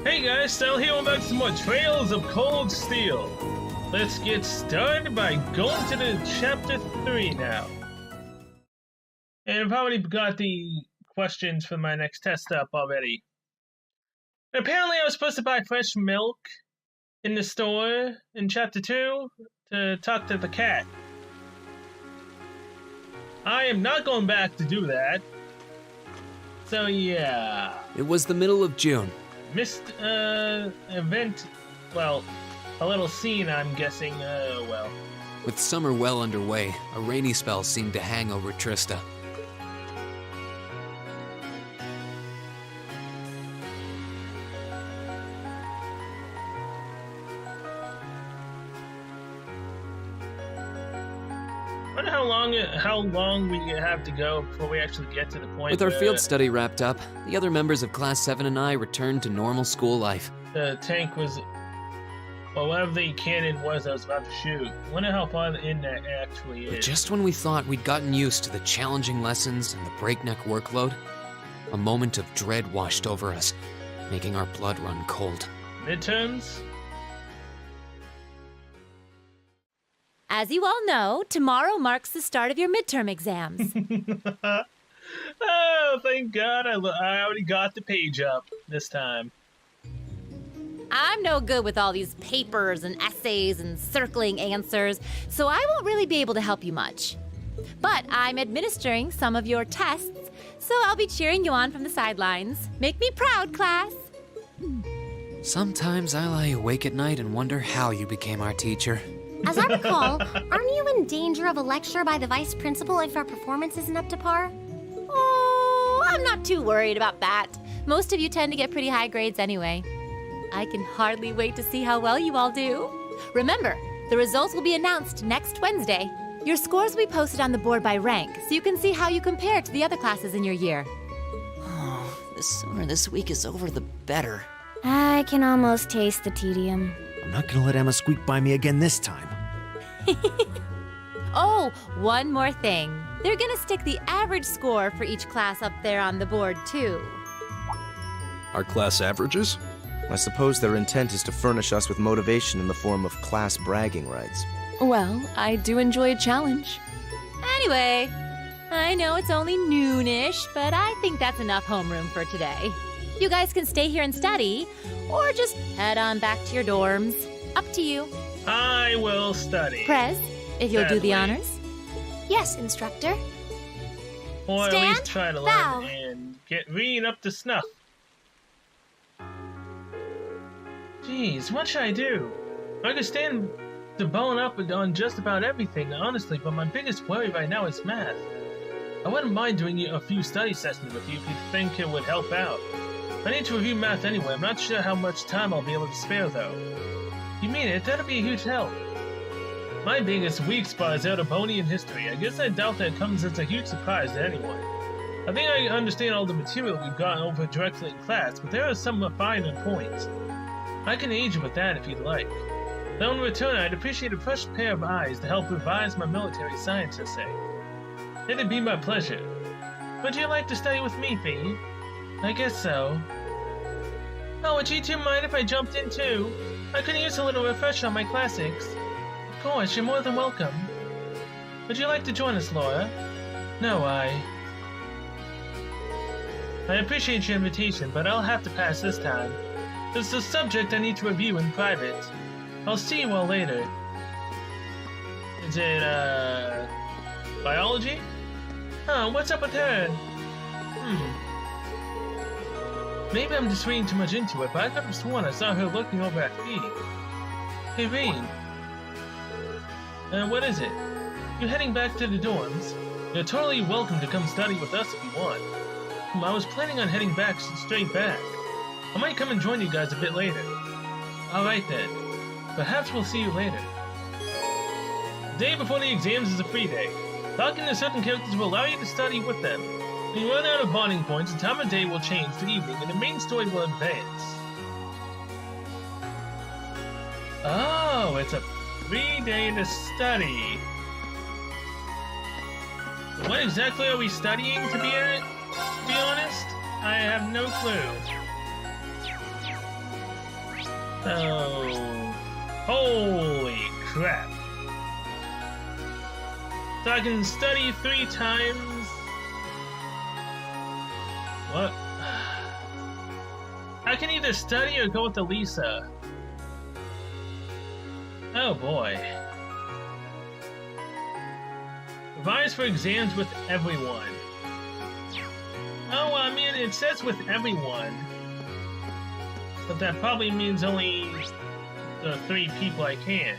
Hey guys, Sal here, and back to some more Trails of Cold Steel. Let's get started by going to the chapter 3 now. And I've already got the questions for my next test up already. And apparently I was supposed to buy fresh milk in the store in chapter 2 to talk to the cat. I am not going back to do that. So yeah. It was the middle of June. Missed event, well, a little scene, I'm guessing, well. With summer well underway, a rainy spell seemed to hang over Trista. I wonder how long we have to go before we actually get to the point With our where field study wrapped up, the other members of Class 7 and I returned to normal school life. the tank was, well, whatever the cannon was I was about to shoot. I wonder how far in that actually But is. just when we thought we'd gotten used to the challenging lessons and the breakneck workload, a moment of dread washed over us, making our blood run cold. Midterms? As you all know, tomorrow marks the start of your midterm exams. Oh, thank God I already got the page up this time. I'm no good with all these papers and essays and circling answers, so I won't really be able to help you much. But I'm administering some of your tests, so I'll be cheering you on from the sidelines. Make me proud, class. Sometimes I lie awake at night and wonder how you became our teacher. As I recall, aren't you in danger of a lecture by the vice principal if our performance isn't up to par? Oh, I'm not too worried about that. Most of you tend to get pretty high grades anyway. I can hardly wait to see how well you all do. Remember, the results will be announced next Wednesday. Your scores will be posted on the board by rank, so you can see how you compare to the other classes in your year. Oh, the sooner this week is over, the better. I can almost taste the tedium. I'm not gonna let Emma squeak by me again this time. Oh, one more thing. They're gonna stick the average score for each class up there on the board, too. Our class averages? I suppose their intent is to furnish us with motivation in the form of class bragging rights. Well, I do enjoy a challenge. Anyway, I know it's only noonish, but I think that's enough homeroom for today. You guys can stay here and study, or just head on back to your dorms. Up to you. I will study. Prez, if you'll do the Sadly. honors. Yes, instructor. Or at Stand, least try to bow. learn and get reading up to snuff. Jeez, what should I do? I could stand to bone up on just about everything, honestly, but my biggest worry right now is math. I wouldn't mind doing a few study sessions with you if you think it would help out. I need to review math anyway. I'm not sure how much time I'll be able to spare, though. You mean it? That'd be a huge help. My biggest weak spot is Erebonian history. I guess I doubt that comes as a huge surprise to anyone. I think I understand all the material we've gotten over directly in class, but there are some finer points. I can aid you with that if you'd like. Though in return, I'd appreciate a fresh pair of eyes to help revise my military science essay. It'd be my pleasure. Would you like to study with me, Fee? I guess so. Oh, would you two mind if I jumped in too? I could use a little refresher on my classics. Of course, you're more than welcome. Would you like to join us, Laura? No, I appreciate your invitation, but I'll have to pass this time. There's a subject I need to review in private. I'll see you all later. Is it, biology? Oh, what's up with her? Maybe I'm just reading too much into it, but I could have sworn I saw her looking over at Fee. Hey, Reed. What is it? You're heading back to the dorms? You're totally welcome to come study with us if you want. I was planning on heading back straight back. I might come and join you guys a bit later. Alright then. Perhaps we'll see you later. The day before the exams is a free day. Talking to certain characters will allow you to study with them. When you run out of bonding points, the time of day will change to evening and the main story will advance. Oh, it's a free day to study. What exactly are we studying, to be honest? I have no clue. Oh, holy crap. So I can study 3 times? What? I can either study or go with Elisa. Oh boy. Revise for exams with everyone. Oh, well, I mean, it says with everyone. But that probably means only the 3 people I can.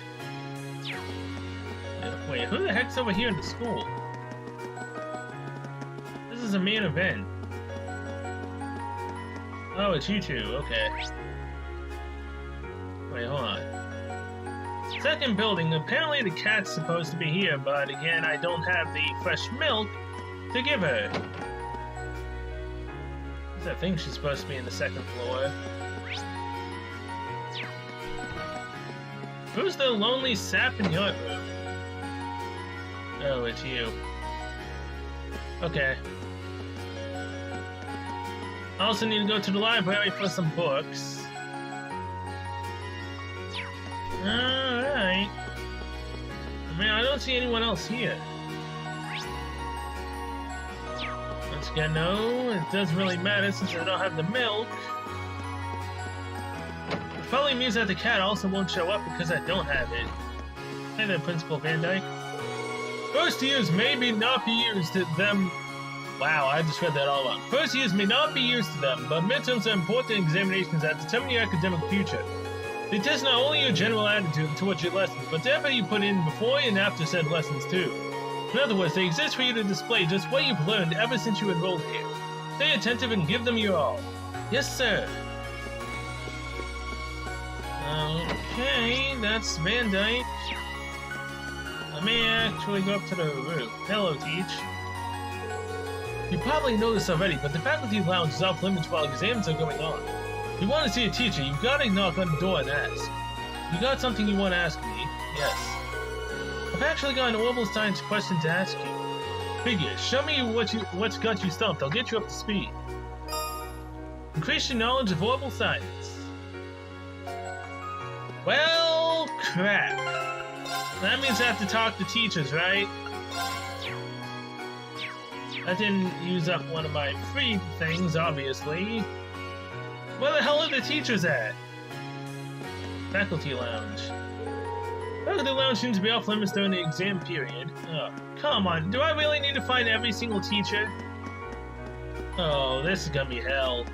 Wait, who the heck's over here in the school? This is a main event. Oh, it's you two, okay. Wait, hold on. Second building, apparently the cat's supposed to be here, but again, I don't have the fresh milk to give her. I think she's supposed to be in the 2nd floor. Who's the lonely sap in your room? Oh, it's you. Okay. I also need to go to the library for some books. Alright. I mean, I don't see anyone else here. Once again, no, it doesn't really matter since I don't have the milk. It probably means that the cat also won't show up because I don't have it. Hey there, Principal Van Dyke. First years may not be used to them. Wow, I just read that all wrong. First years may not be used to them, but midterms are important examinations that determine your academic future. They test not only your general attitude towards your lessons, but the effort you put in before and after said lessons too. In other words, they exist for you to display just what you've learned ever since you enrolled here. Stay attentive and give them your all. Yes, sir. Okay, that's Van Dyke. Let me actually go up to the roof. Hello, Teach. You probably know this already, but the faculty lounge is off limits while exams are going on. If you want to see a teacher, you've got to knock on the door and ask. You got something you want to ask me? Yes. I've actually got an orbital science question to ask you. Figure, show me what's got you stumped. I'll get you up to speed. Increase your knowledge of orbital science. Well, crap. That means I have to talk to teachers, right? I didn't use up one of my free things, obviously. Where the hell are the teachers at? Faculty lounge. Faculty lounge seems to be off limits during the exam period. Oh, come on. Do I really need to find every single teacher? Oh, this is gonna be hell.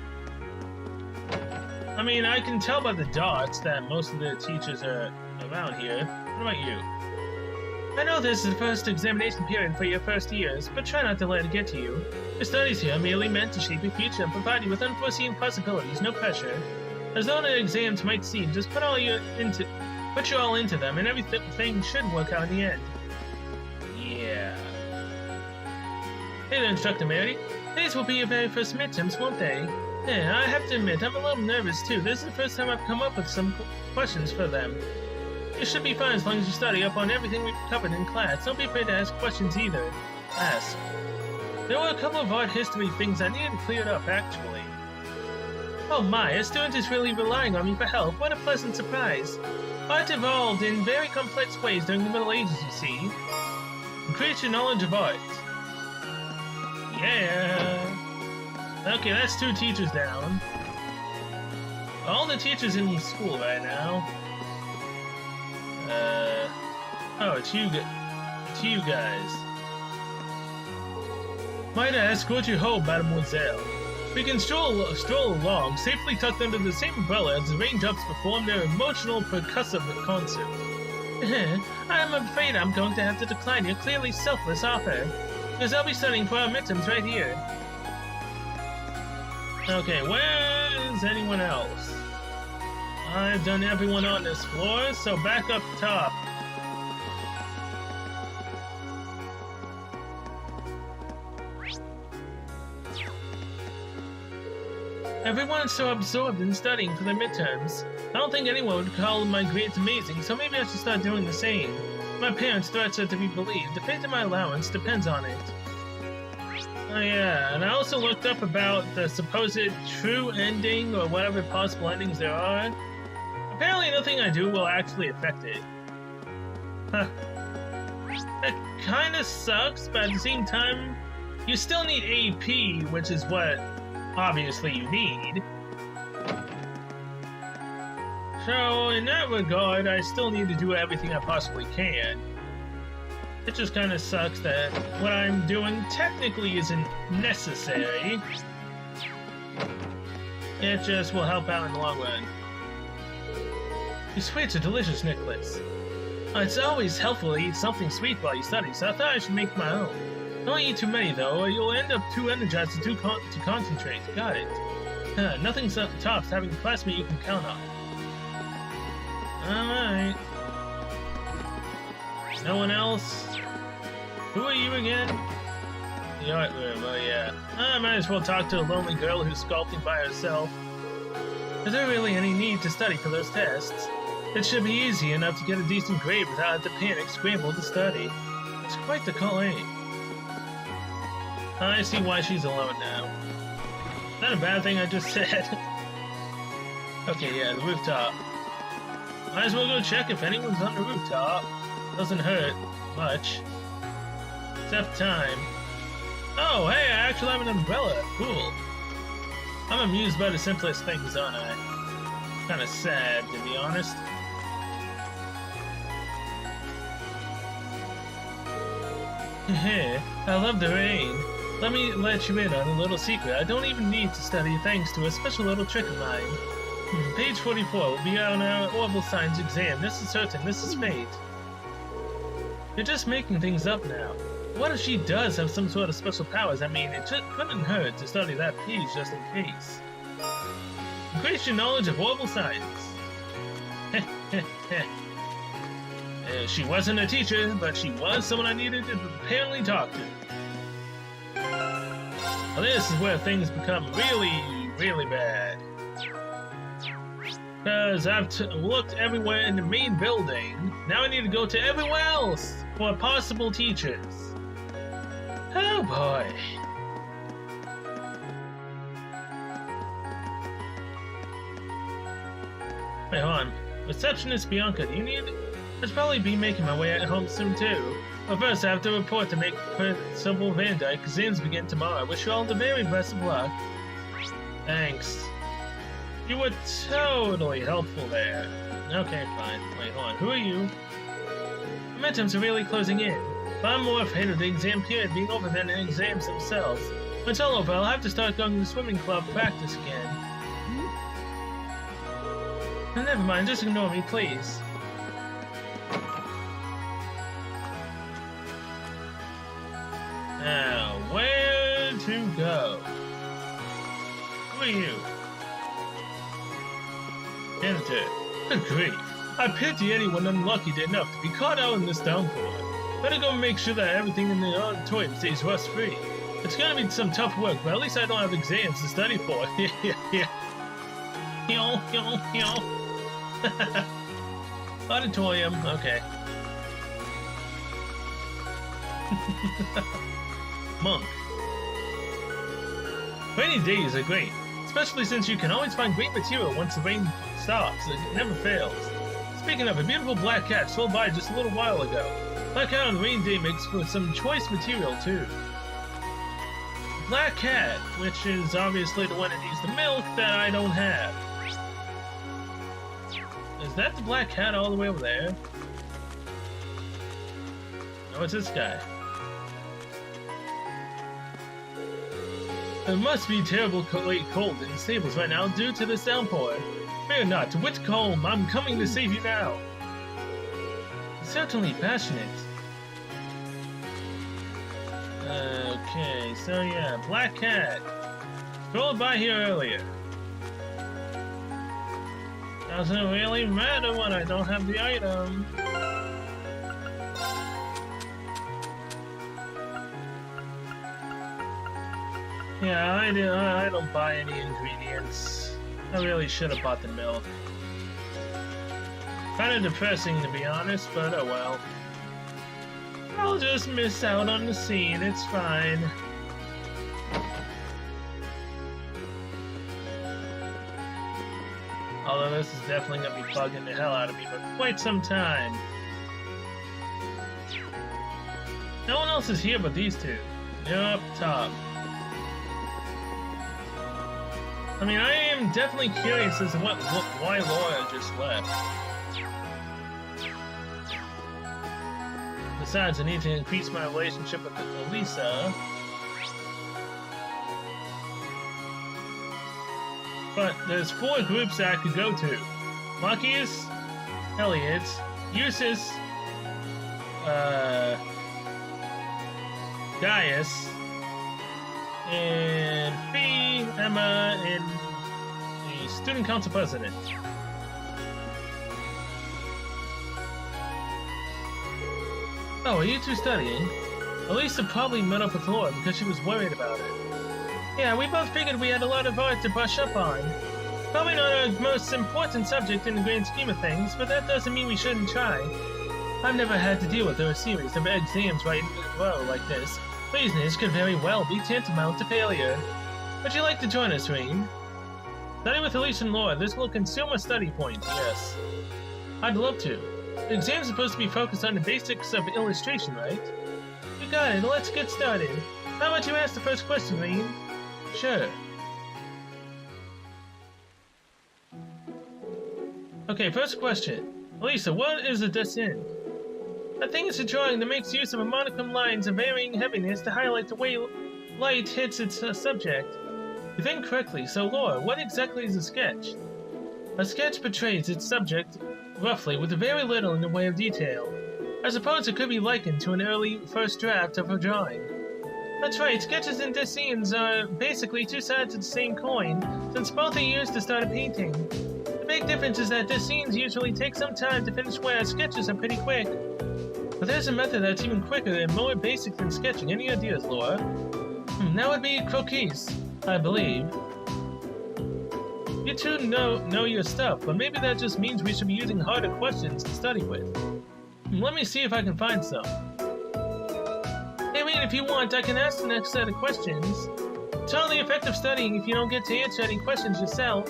I mean, I can tell by the dots that most of the teachers are around here. What about you? I know this is the first examination period for your first years, but try not to let it get to you. Your studies here are merely meant to shape your future and provide you with unforeseen possibilities, no pressure. As though the exams might seem, just put you all into them, and everything should work out in the end. Yeah. Hey there, Instructor Mary. These will be your very first midterms, won't they? Yeah, I have to admit, I'm a little nervous too. This is the first time I've come up with some questions for them. You should be fine as long as you study up on everything we've covered in class. Don't be afraid to ask questions either. Ask. There were a couple of art history things I needed cleared up, actually. Oh my, a student is really relying on me for help. What a pleasant surprise. Art evolved in very complex ways during the Middle Ages, you see. Increase your knowledge of art. Yeah. Okay, that's 2 teachers down. All the teachers in school right now. Oh, it's you guys. Might I escort you home, mademoiselle? We can stroll along, safely tucked under the same umbrella as the raindrops perform their emotional percussive concert. I'm afraid I'm going to have to decline your clearly selfless offer, because I'll be studying for our midterms right here. Okay, where's anyone else? I've done everyone on this floor, so back up top. Everyone's so absorbed in studying for their midterms. I don't think anyone would call my grades amazing, so maybe I should start doing the same. My parents' threats are to be believed. The fate of my allowance depends on it. Oh yeah, and I also looked up about the supposed true ending or whatever possible endings there are. Apparently nothing I do will actually affect it. Huh. That kinda sucks, but at the same time, you still need AP, which is what, obviously, you need. So, in that regard, I still need to do everything I possibly can. It just kinda sucks that what I'm doing technically isn't necessary. It just will help out in the long run. These sweets are delicious, Nicholas. It's always helpful to eat something sweet while you study, so I thought I should make my own. Don't eat too many, though, or you'll end up too energized to concentrate. Got it. Nothing tops having a classmate you can count on. Alright. No one else? Who are you again? The art room, oh yeah. I might as well talk to a lonely girl who's sculpting by herself. Is there really any need to study for those tests? It should be easy enough to get a decent grade without the panic scramble to study. It's quite the calling. I see why she's alone now. Is that a bad thing I just said? Okay, yeah, the rooftop. Might as well go check if anyone's on the rooftop. Doesn't hurt much. Except time. Oh, hey, I actually have an umbrella. Cool. I'm amused by the simplest things, aren't I? Kinda sad, to be honest. Heh, I love the rain. Let me let you in on a little secret. I don't even need to study thanks to a special little trick of mine. Page 44 will be on our orbital signs exam. This is certain. This is fate. You're just making things up now. What if she does have some sort of special powers? I mean, it just couldn't hurt to study that page just in case. Increase your knowledge of orbital signs. She wasn't a teacher, but she was someone I needed to apparently talk to. Now this is where things become really, really bad. Because I've looked everywhere in the main building. Now I need to go to everywhere else for possible teachers. Oh boy. Wait, hold on. Receptionist Bianca, do you need... I should probably be making my way at home soon too. But first I have to report to make Principal Van Dyke. Exams begin tomorrow. I wish you all the very best of luck. Thanks. You were totally helpful there. Okay, fine. Wait, hold on. Who are you? Momentums are really closing in. But I'm more afraid of the exam period being over than the exams themselves. When it's all over, I'll have to start going to the swimming club practice again. Oh, never mind, just ignore me, please. Now, where to go? Who are you? Enter. Good grief. I pity anyone unlucky enough to be caught out in this downpour. Better go make sure that everything in the auditorium stays rust-free. It's gonna be some tough work, but at least I don't have exams to study for. Yeah. Auditorium, okay. Monk. Rainy days are great, especially since you can always find great material once the rain stops. It never fails. Speaking of, a beautiful black cat swam by just a little while ago. Black cat on a rainy day makes for some choice material too. Black cat, which is obviously the one that needs the milk that I don't have. Is that the black cat all the way over there? Oh, it's this guy. It must be terribly cold in the stables right now due to this downpour. Fear not, Whitcomb, I'm coming to save you now. Certainly passionate. Okay, so yeah, black cat. Strolled by here earlier. Doesn't really matter when I don't have the item. Yeah, I don't buy any ingredients. I really should have bought the milk. Kinda depressing to be honest, but oh well. I'll just miss out on the scene, it's fine. Although this is definitely gonna be bugging the hell out of me for quite some time. No one else is here but these two. They're up top. I mean, I am definitely curious as to why Laura just left. Besides, I need to increase my relationship with Elisa. But there's 4 groups that I could go to. Marcus, Elliot, Eustace, Gaius, and Fee, Emma, and the student council president. Oh, are you two studying? Elisa probably met up with Laura because she was worried about it. Yeah, we both figured we had a lot of art to brush up on. Probably not our most important subject in the grand scheme of things, but that doesn't mean we shouldn't try. I've never had to deal with a series of exams right in a row like this. Laziness could very well be tantamount to failure. Would you like to join us, Rain? Study with Elise and Laura. This will consume a study point, yes. I'd love to. The exam's supposed to be focused on the basics of illustration, right? You got it. Let's get started. How about you ask the first question, Rain? Sure. Okay, first question. Elisa, what is a dessin? I think it's a drawing that makes use of a monochrome lines of varying heaviness to highlight the way light hits its subject. You think correctly, so Laura, what exactly is a sketch? A sketch portrays its subject roughly with very little in the way of detail. I suppose it could be likened to an early first draft of a drawing. That's right, sketches and descines are basically 2 sides of the same coin, since both are used to start a painting. The big difference is that descines usually take some time to finish, whereas sketches are pretty quick. But there's a method that's even quicker and more basic than sketching. Any ideas, Laura? That would be croquis, I believe. You two know your stuff, but maybe that just means we should be using harder questions to study with. Let me see if I can find some. Hey, wait, if you want, I can ask the next set of questions. It's hardly effective studying if you don't get to answer any questions yourself.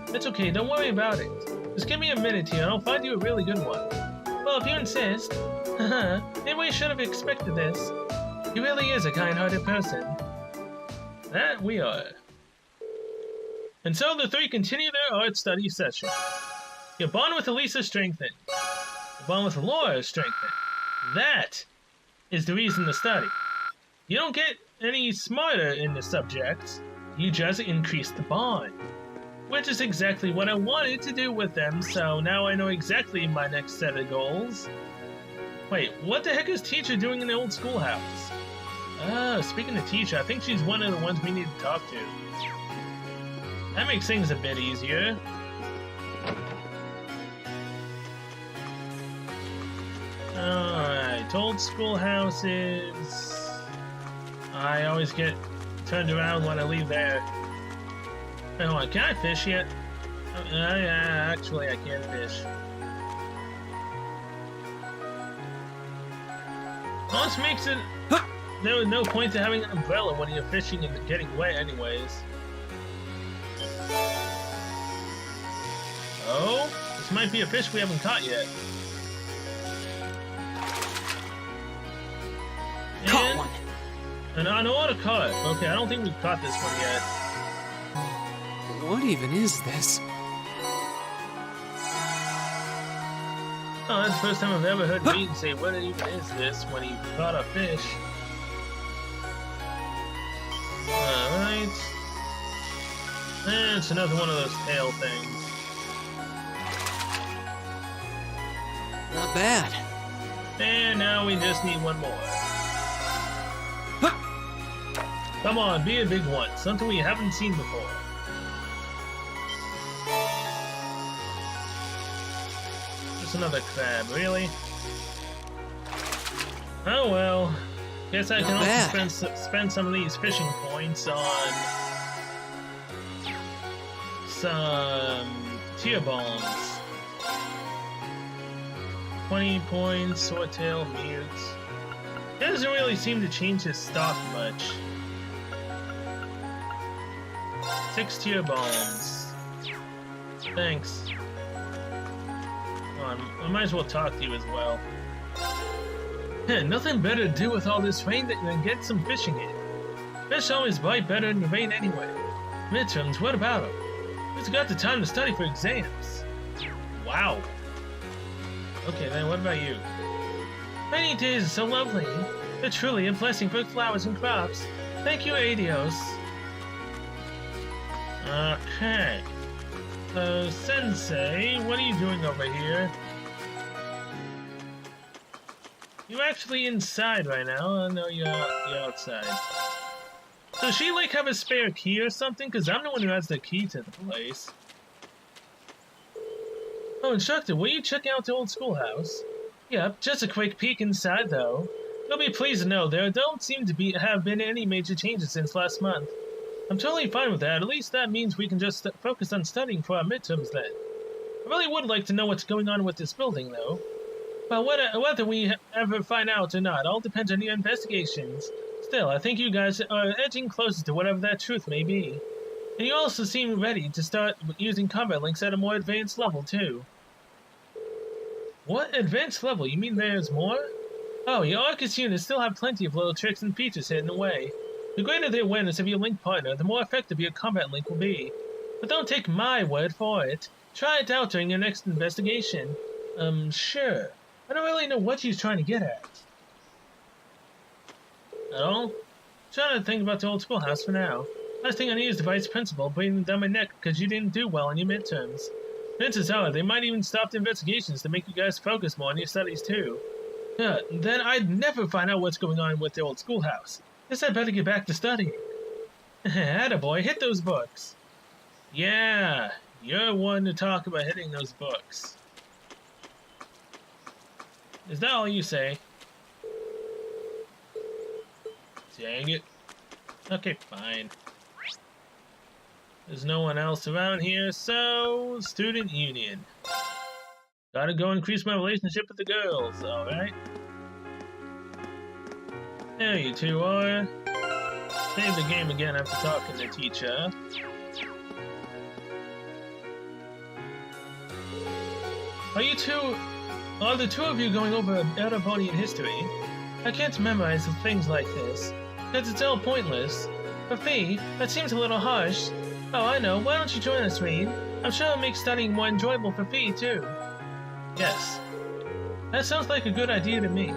That's okay, don't worry about it. Just give me a minute here and I'll find you a really good one. Well, if you insist. Haha, maybe we should have expected this. He really is a kind-hearted person. That we are. And so the 3 continue their art study session. Your bond with Elisa strengthened. Your bond with Laura strengthened. That is the reason to study. You don't get any smarter in the subjects, you just increase the bond. Which is exactly what I wanted to do with them, so now I know exactly my next set of goals. Wait, what the heck is Teacher doing in the old schoolhouse? Oh, speaking of Teacher, I think she's one of the ones we need to talk to. That makes things a bit easier. Alright, old schoolhouses. I always get turned around when I leave there. Wait, hold on, can I fish yet? Yeah, actually I can fish. Well, this makes it... There was no point to having an umbrella when you're fishing and getting wet anyways. Oh, this might be a fish we haven't caught yet. Caught one. An on-order caught. Okay, I don't think we've caught this one yet. What even is this? Oh, that's the first time I've ever heard Reed say, what even is this, when he caught a fish. Alright. And it's another one of those tail things. Not bad. And now we just need one more. Come on, be a big one. Something we haven't seen before. Just another crab, really? Oh well. Guess I can also spend some of these fishing points on some tear bombs. 20 points, swordtail, mute. It doesn't really seem to change his stock much. 6 tear bombs. Thanks. Come on, I might as well talk to you as well. Nothing better to do with all this rain than get some fishing in. Fish always bite better in the rain anyway. Midterms, what about them? Who's got the time to study for exams? Wow. Okay, then what about you? Rainy days are so lovely. They're truly a blessing for flowers and crops. Thank you, Adios. Okay. Sensei, what are you doing over here? You're actually inside right now. I know you're outside. Does she like have a spare key or something? Because I'm the one who has the key to the place. Oh, instructor, will you check out the old schoolhouse? Yep, just a quick peek inside though. You'll be pleased to know there don't seem to have been any major changes since last month. I'm totally fine with that. At least that means we can just focus on studying for our midterms then. I really would like to know what's going on with this building though. Well, whether we ever find out or not all depends on your investigations. Still, I think you guys are edging closer to whatever that truth may be. And you also seem ready to start using combat links at a more advanced level too. What advanced level? You mean there's more? Oh, your Arcus units still have plenty of little tricks and features hidden away. The greater the awareness of your link partner, the more effective your combat link will be. But don't take my word for it. Try it out during your next investigation. Sure. I don't really know what she's trying to get at. At all? I'm trying to think about the old schoolhouse for now. Last thing I need is the vice principal breathing down my neck because you didn't do well on your midterms. Chances are they might even stop the investigations to make you guys focus more on your studies too. Then I'd never find out what's going on with the old schoolhouse. Guess I'd better get back to studying. Attaboy, hit those books. Yeah, you're one to talk about hitting those books. Is that all you say? Dang it. Okay, fine. There's no one else around here, so student union. Gotta go increase my relationship with the girls, alright? There you two are. Save the game again after talking to the teacher. Are the two of you going over Erebonian history? I can't memorize things like this, because it's all pointless. For Fee, that seems a little harsh. Oh, I know. Why don't you join us, Reed? I'm sure it'll make studying more enjoyable for Fee, too. Yes. That sounds like a good idea to me.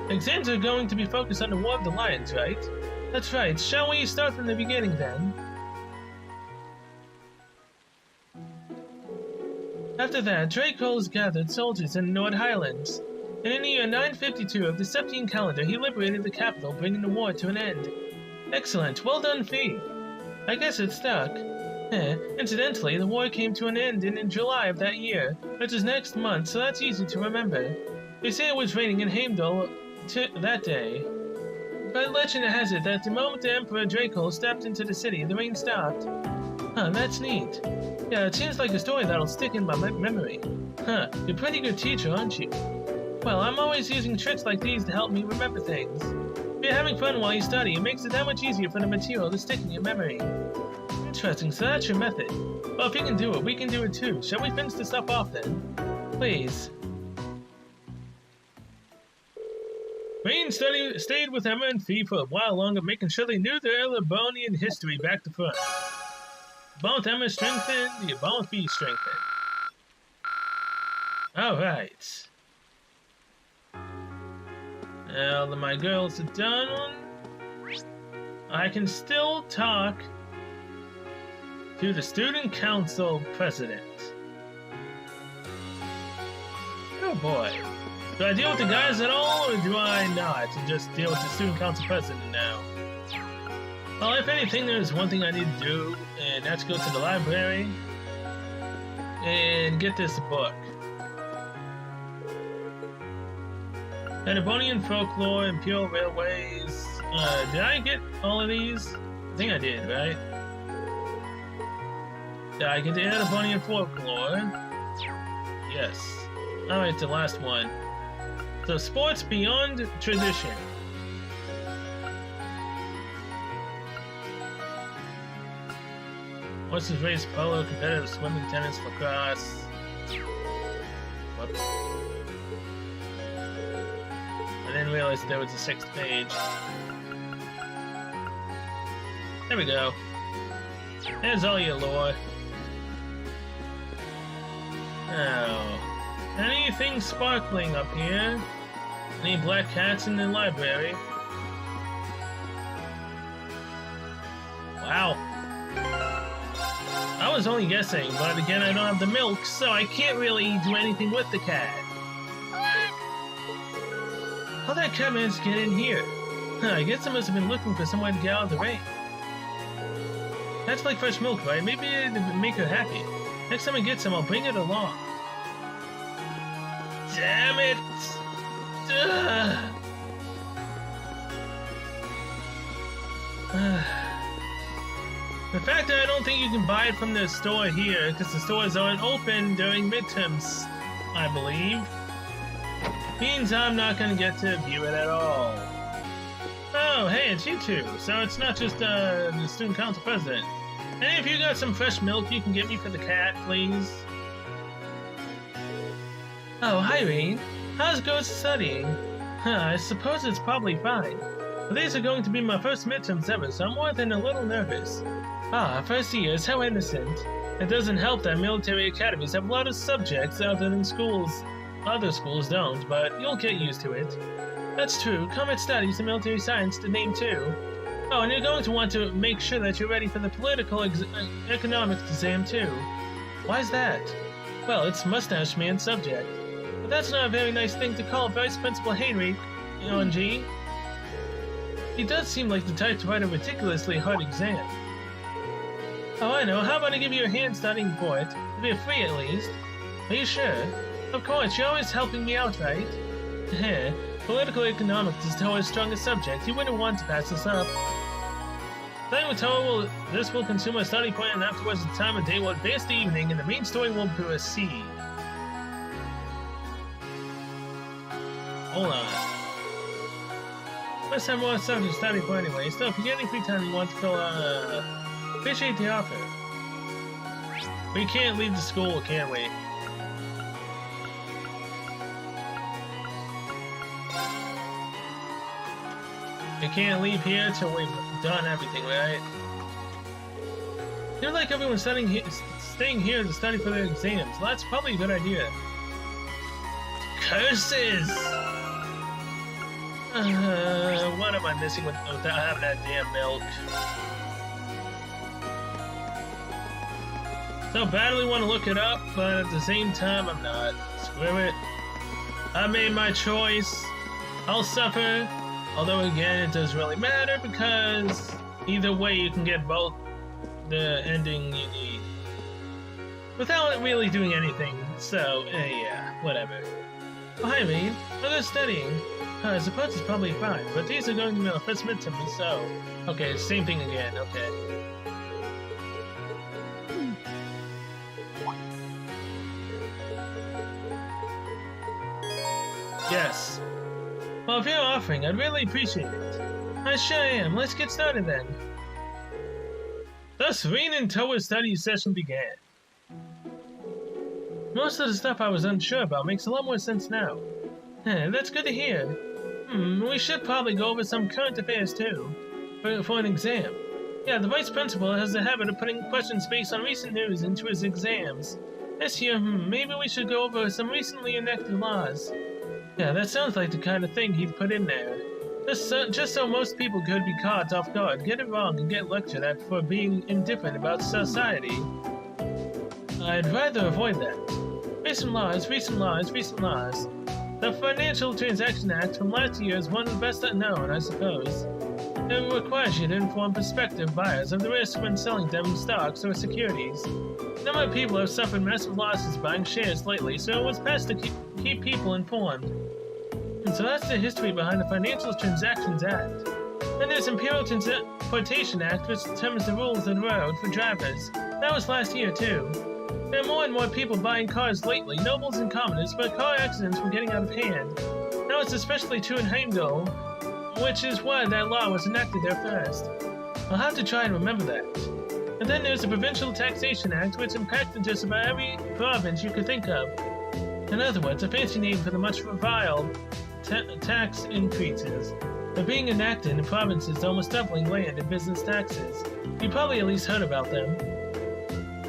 Exams are going to be focused on the War of the Lions, right? That's right. Shall we start from the beginning, then? After that, Draco's gathered soldiers in the Nord Highlands. And in the year 952 of the Septine calendar, he liberated the capital, bringing the war to an end. Excellent. Well done, Fee. I guess it stuck. Incidentally, the war came to an end in July of that year, which is next month, so that's easy to remember. They say it was raining in Heimdall that day. But legend has it that the moment the Emperor Draco stepped into the city, the rain stopped. Huh, that's neat. Yeah, it seems like a story that'll stick in my memory. Huh, you're a pretty good teacher, aren't you? Well, I'm always using tricks like these to help me remember things. If you're having fun while you study, it makes it that much easier for the material to stick in your memory. Interesting, so that's your method. Well, if you can do it, we can do it too. Shall we finish this up off then? Please. Rain stayed with Emma and Fee for a while longer, making sure they knew their Erebonian history back to front. Both Emma strengthened, the both Fee strengthened. Alright. Now that my girls are done, I can still talk to the student council president. Oh boy. Do I deal with the guys at all, or do I not? And just deal with the student council president now? Well, if anything, there's one thing I need to do, and that's go to the library and get this book. Erebonian Folklore, Imperial Railways. Did I get all of these? I think I did, right? Did I get the Erebonian Folklore? Yes. Alright, the last one. So, Sports Beyond Tradition. Horses race, polo, competitive swimming, tennis, lacrosse. Whoops. I didn't realize there was a 6th page. There we go. There's all your lore. Now, anything sparkling up here? Any black cats in the library? Wow. I was only guessing, but again, I don't have the milk, so I can't really do anything with the cat. How that cat managed to get in here? I guess I must have been looking for somewhere to get out of the rain. That's like fresh milk, right? Maybe it'd make her happy. Next time I get some, I'll bring it along. Damn it! The fact that I don't think you can buy it from the store here, because the stores aren't open during midterms, I believe, means I'm not going to get to view it at all. Oh, hey, it's you two. So it's not just the student council president. Hey, if you got some fresh milk you can get me for the cat, please. Oh, hi, Rain. How's it going studying? I suppose it's probably fine. But these are going to be my first midterms ever, so I'm more than a little nervous. First years, how innocent. It doesn't help that military academies have a lot of subjects other than schools. Other schools don't, but you'll get used to it. That's true. Combat studies and military science to name too. Oh, and you're going to want to make sure that you're ready for the political economics exam too. Why's that? Well, it's Mustache Man's subject. But that's not a very nice thing to call Vice Principal Heinrich, ONG. He does seem like the type to write a ridiculously hard exam. Oh, I know. How about I give you a hand studying for it? It'll be free at least. Are you sure? Of course, you're always helping me out, right? Heh. Political economics is Toa's strongest subject. You wouldn't want to pass this up. Studying with Toa this will consume a study point, and afterwards the time of day will advance the evening, and the main story will proceed. Hold on. Let's have more stuff to study for anyway. So if you get any free time you want to fill appreciate the offer. We can't leave the school, can we? We can't leave here till we've done everything, right? You're like everyone staying here to study for their exams. Well, that's probably a good idea. Curses! What am I missing without having that damn milk? So badly want to look it up, but at the same time, I'm not. Screw it. I made my choice. I'll suffer. Although again, it doesn't really matter because either way you can get both the ending you need without really doing anything. So, yeah, whatever. Oh, hi, Reed. I'm just studying. I suppose it's probably fine, but these are going to be my first midterm, so... Okay, same thing again, okay. Yes. Well, if you're offering, I'd really appreciate it. I sure am. Let's get started then. Thus, Rain and Toa's study session began. Most of the stuff I was unsure about makes a lot more sense now. That's good to hear. We should probably go over some current affairs too, for an exam. Yeah, the vice principal has a habit of putting questions based on recent news into his exams. This year, maybe we should go over some recently enacted laws. Yeah, that sounds like the kind of thing he'd put in there. Just so most people could be caught off guard, get it wrong, and get lectured at for being indifferent about society. I'd rather avoid that. Recent laws, recent laws, recent laws. The Financial Transaction Act from last year is one of the best known, I suppose. It requires you to inform prospective buyers of the risk when selling them stocks or securities. A number of people have suffered massive losses buying shares lately, so it was passed to keep people informed. And so that's the history behind the Financial Transactions Act. Then there's Imperial Transportation Act, which determines the rules of the road for drivers. That was last year, too. There are more and more people buying cars lately, nobles and commoners, but car accidents were getting out of hand. Now it's especially true in Heimdall, which is why that law was enacted there first. I'll have to try and remember that. And then there's the Provincial Taxation Act, which impacted just about every province you could think of. In other words, a fancy name for the much reviled tax increases. They're being enacted in provinces almost doubling land and business taxes. You probably at least heard about them.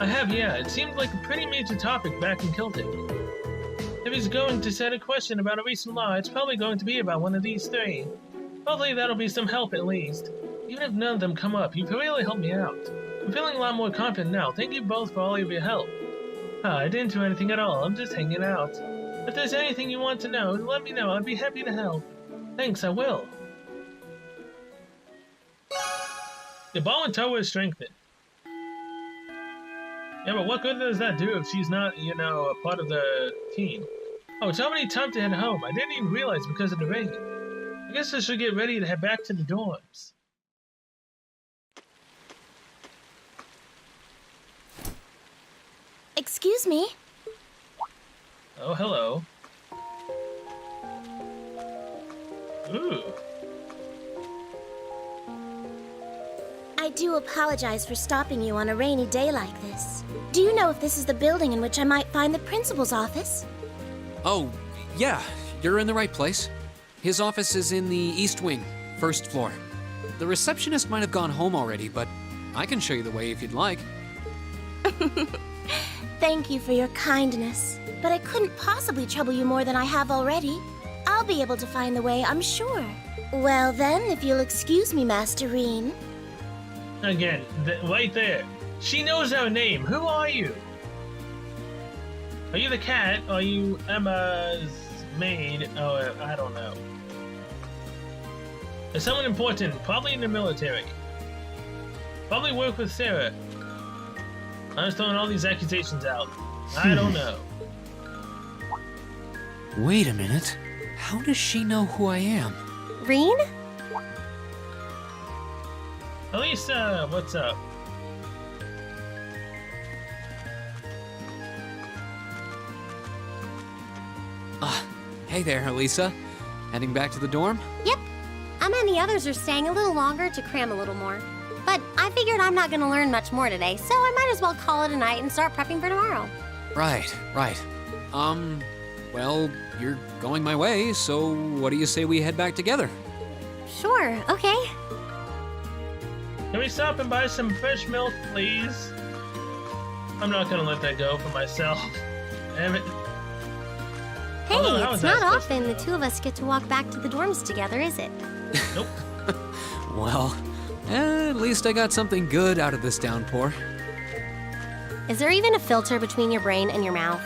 I have, yeah. It seemed like a pretty major topic back in Celtic. If he's going to set a question about a recent law, it's probably going to be about one of these three. Hopefully that'll be some help at least. Even if none of them come up, you've really helped me out. I'm feeling a lot more confident now. Thank you both for all of your help. I didn't do anything at all. I'm just hanging out. If there's anything you want to know, let me know. I'd be happy to help. Thanks, I will. The ball and toe is strengthened. Yeah, but what good does that do if she's not, you know, a part of the team? Oh, it's already time to head home. I didn't even realize because of the rain. I guess I should get ready to head back to the dorms. Excuse me. Oh, hello. Ooh. I do apologize for stopping you on a rainy day like this. Do you know if this is the building in which I might find the principal's office? Oh, yeah, you're in the right place. His office is in the East Wing, first floor. The receptionist might have gone home already, but I can show you the way if you'd like. Thank you for your kindness, but I couldn't possibly trouble you more than I have already. I'll be able to find the way, I'm sure. Well then, if you'll excuse me, Master Reen. Again, right there. She knows our name. Who are you? Are you the cat? Are you Emma's maid? Oh, I don't know. There's someone important, probably in the military. Probably work with Sarah. I'm just throwing all these accusations out. I don't know. Wait a minute. How does she know who I am? Reen? Elisa, what's up? Hey there, Elisa. Heading back to the dorm? Yep. Emma and the others are staying a little longer to cram a little more. But I figured I'm not going to learn much more today, so I might as well call it a night and start prepping for tomorrow. Right. Well, you're going my way, so what do you say we head back together? Sure, okay. Can we stop and buy some fresh milk, please? I'm not gonna let that go for myself. Damn it. Hey, Although, how is it's that not supposed to often the go? two of us get to walk back to the dorms together, is it? Nope. Well, at least I got something good out of this downpour. Is there even a filter between your brain and your mouth?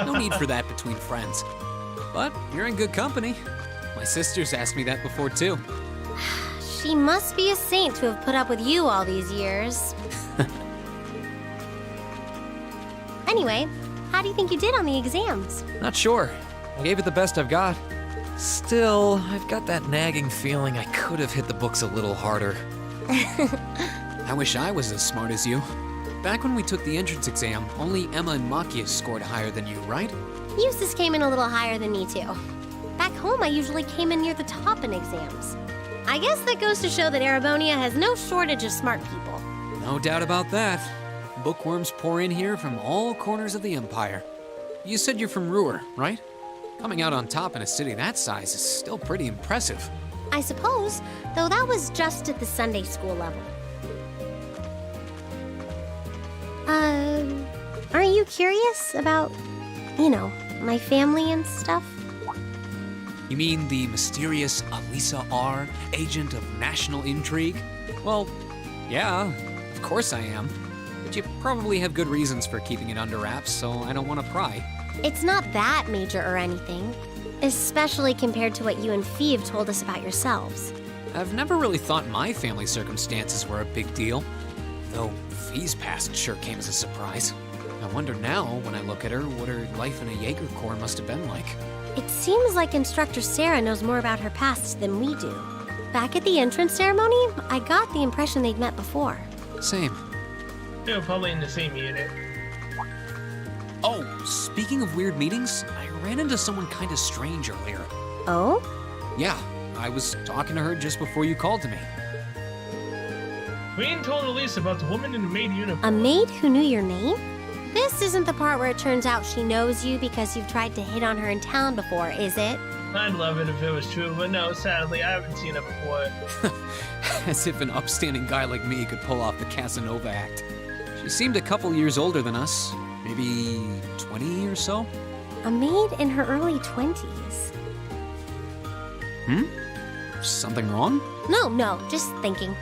No need for that between friends. But you're in good company. My sister's asked me that before, too. She must be a saint to have put up with you all these years. Anyway, how do you think you did on the exams? Not sure. I gave it the best I've got. Still, I've got that nagging feeling I could have hit the books a little harder. I wish I was as smart as you. Back when we took the entrance exam, only Emma and Machias scored higher than you, right? Eustace came in a little higher than me, too. Back home, I usually came in near the top in exams. I guess that goes to show that Erebonia has no shortage of smart people. No doubt about that. Bookworms pour in here from all corners of the Empire. You said you're from Ruhr, right? Coming out on top in a city that size is still pretty impressive. I suppose, though that was just at the Sunday school level. Aren't you curious about, my family and stuff? You mean the mysterious Elisa R., agent of national intrigue? Well, yeah, of course I am. But you probably have good reasons for keeping it under wraps, so I don't want to pry. It's not that major or anything, especially compared to what you and Fee have told us about yourselves. I've never really thought my family circumstances were a big deal, though Fee's past sure came as a surprise. I wonder now, when I look at her, what her life in a Jaeger Corps must have been like. It seems like Instructor Sarah knows more about her past than we do. Back at the entrance ceremony, I got the impression they'd met before. Same. They were probably in the same unit. Oh, speaking of weird meetings, I ran into someone kind of strange earlier. Oh? Yeah, I was talking to her just before you called to me. Reen told Elise about the woman in the maid uniform. A maid who knew your name? This isn't the part where it turns out she knows you because you've tried to hit on her in town before, is it? I'd love it if it was true, but no, sadly, I haven't seen it before. As if an upstanding guy like me could pull off the Casanova act. She seemed a couple years older than us, maybe 20 or so. A maid in her early 20s. Something wrong? No, just thinking.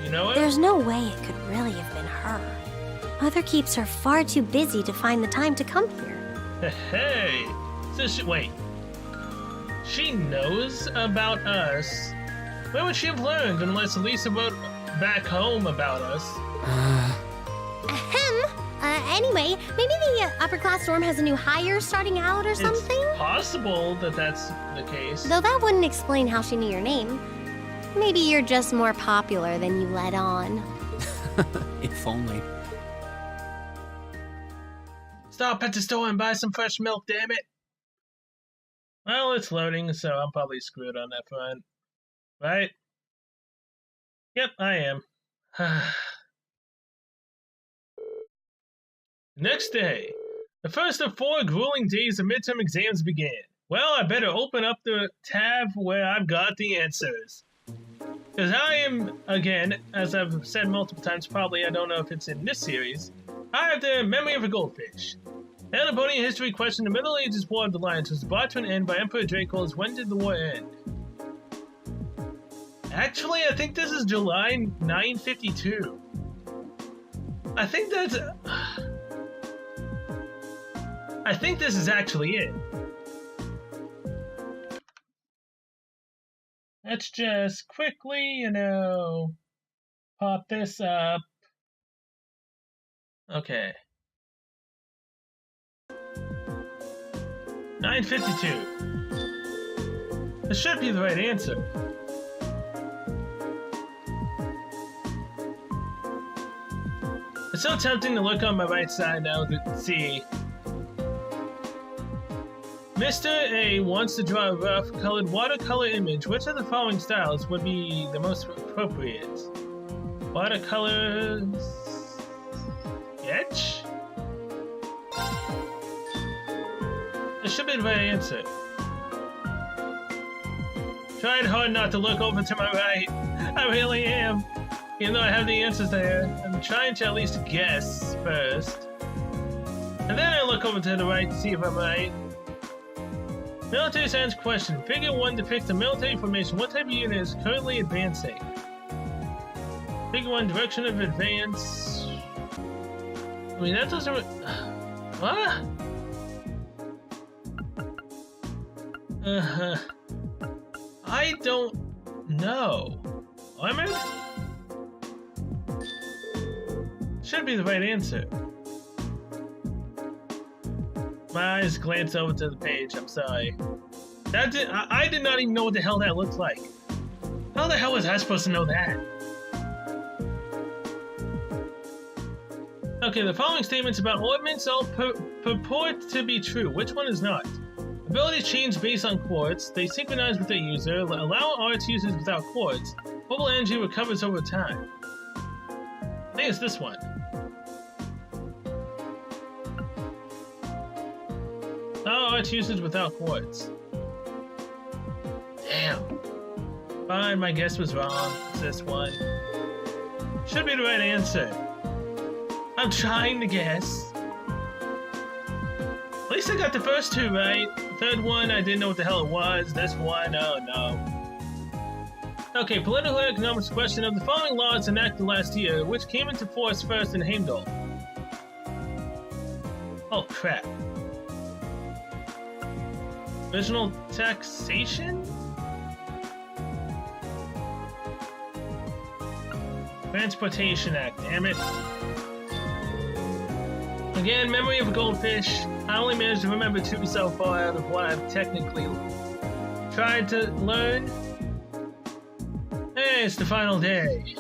You know it? There's no way it could really have been her. Mother keeps her far too busy to find the time to come here. Hey! So wait. She knows about us? Where would she have learned unless Elisa wrote back home about us? Ahem. Anyway, maybe the upper class dorm has a new hire starting out or something? It's possible that that's the case. Though that wouldn't explain how she knew your name. Maybe you're just more popular than you let on. If only. Stop at the store and buy some fresh milk, damn it! Well, it's loading, so I'm probably screwed on that front. Right? Yep, I am. Next day. The first of 4 grueling days of midterm exams began. Well, I better open up the tab where I've got the answers. Because I am, again, as I've said multiple times, probably, I don't know if it's in this series, I have the memory of a goldfish. The Annabonian history question, the Middle Ages War of the Lions was brought to an end by Emperor Draco's When Did the War End? Actually, I think this is July 952. I think that's... I think this is actually it. Let's just quickly, pop this up. Okay. 952. This should be the right answer. It's so tempting to look on my right side now to see. Mr. A wants to draw a rough colored watercolor image. Which of the following styles would be the most appropriate? Watercolor sketch? This should be the right answer. Tried hard not to look over to my right. I really am. Even though I have the answers there, I'm trying to at least guess first. And then I look over to the right to see if I'm right. Military science question. Figure 1 depicts a military formation. What type of unit is currently advancing? Figure 1, direction of advance. I mean, that doesn't... What? I don't know. Armored? Should be the right answer. My eyes glanced over to the page, I'm sorry. I did not even know what the hell that looked like. How the hell was I supposed to know that? Okay, the following statements about ornaments all purport to be true. Which one is not? Abilities change based on quartz. They synchronize with their user. Allow arts users without quartz. Mobile energy recovers over time. I think it's this one. Oh, it's usage without quartz. Damn. Fine, my guess was wrong. It's this one. Should be the right answer. I'm trying to guess. At least I got the first 2 right. The third one, I didn't know what the hell it was. This one, oh no. Okay, political economics question. Of the following laws enacted last year, which came into force first in Heimdall? Oh crap. Original taxation? Transportation Act, damn it. Again, memory of a goldfish. I only managed to remember 2 so far out of what I've technically tried to learn. Hey, it's the final day.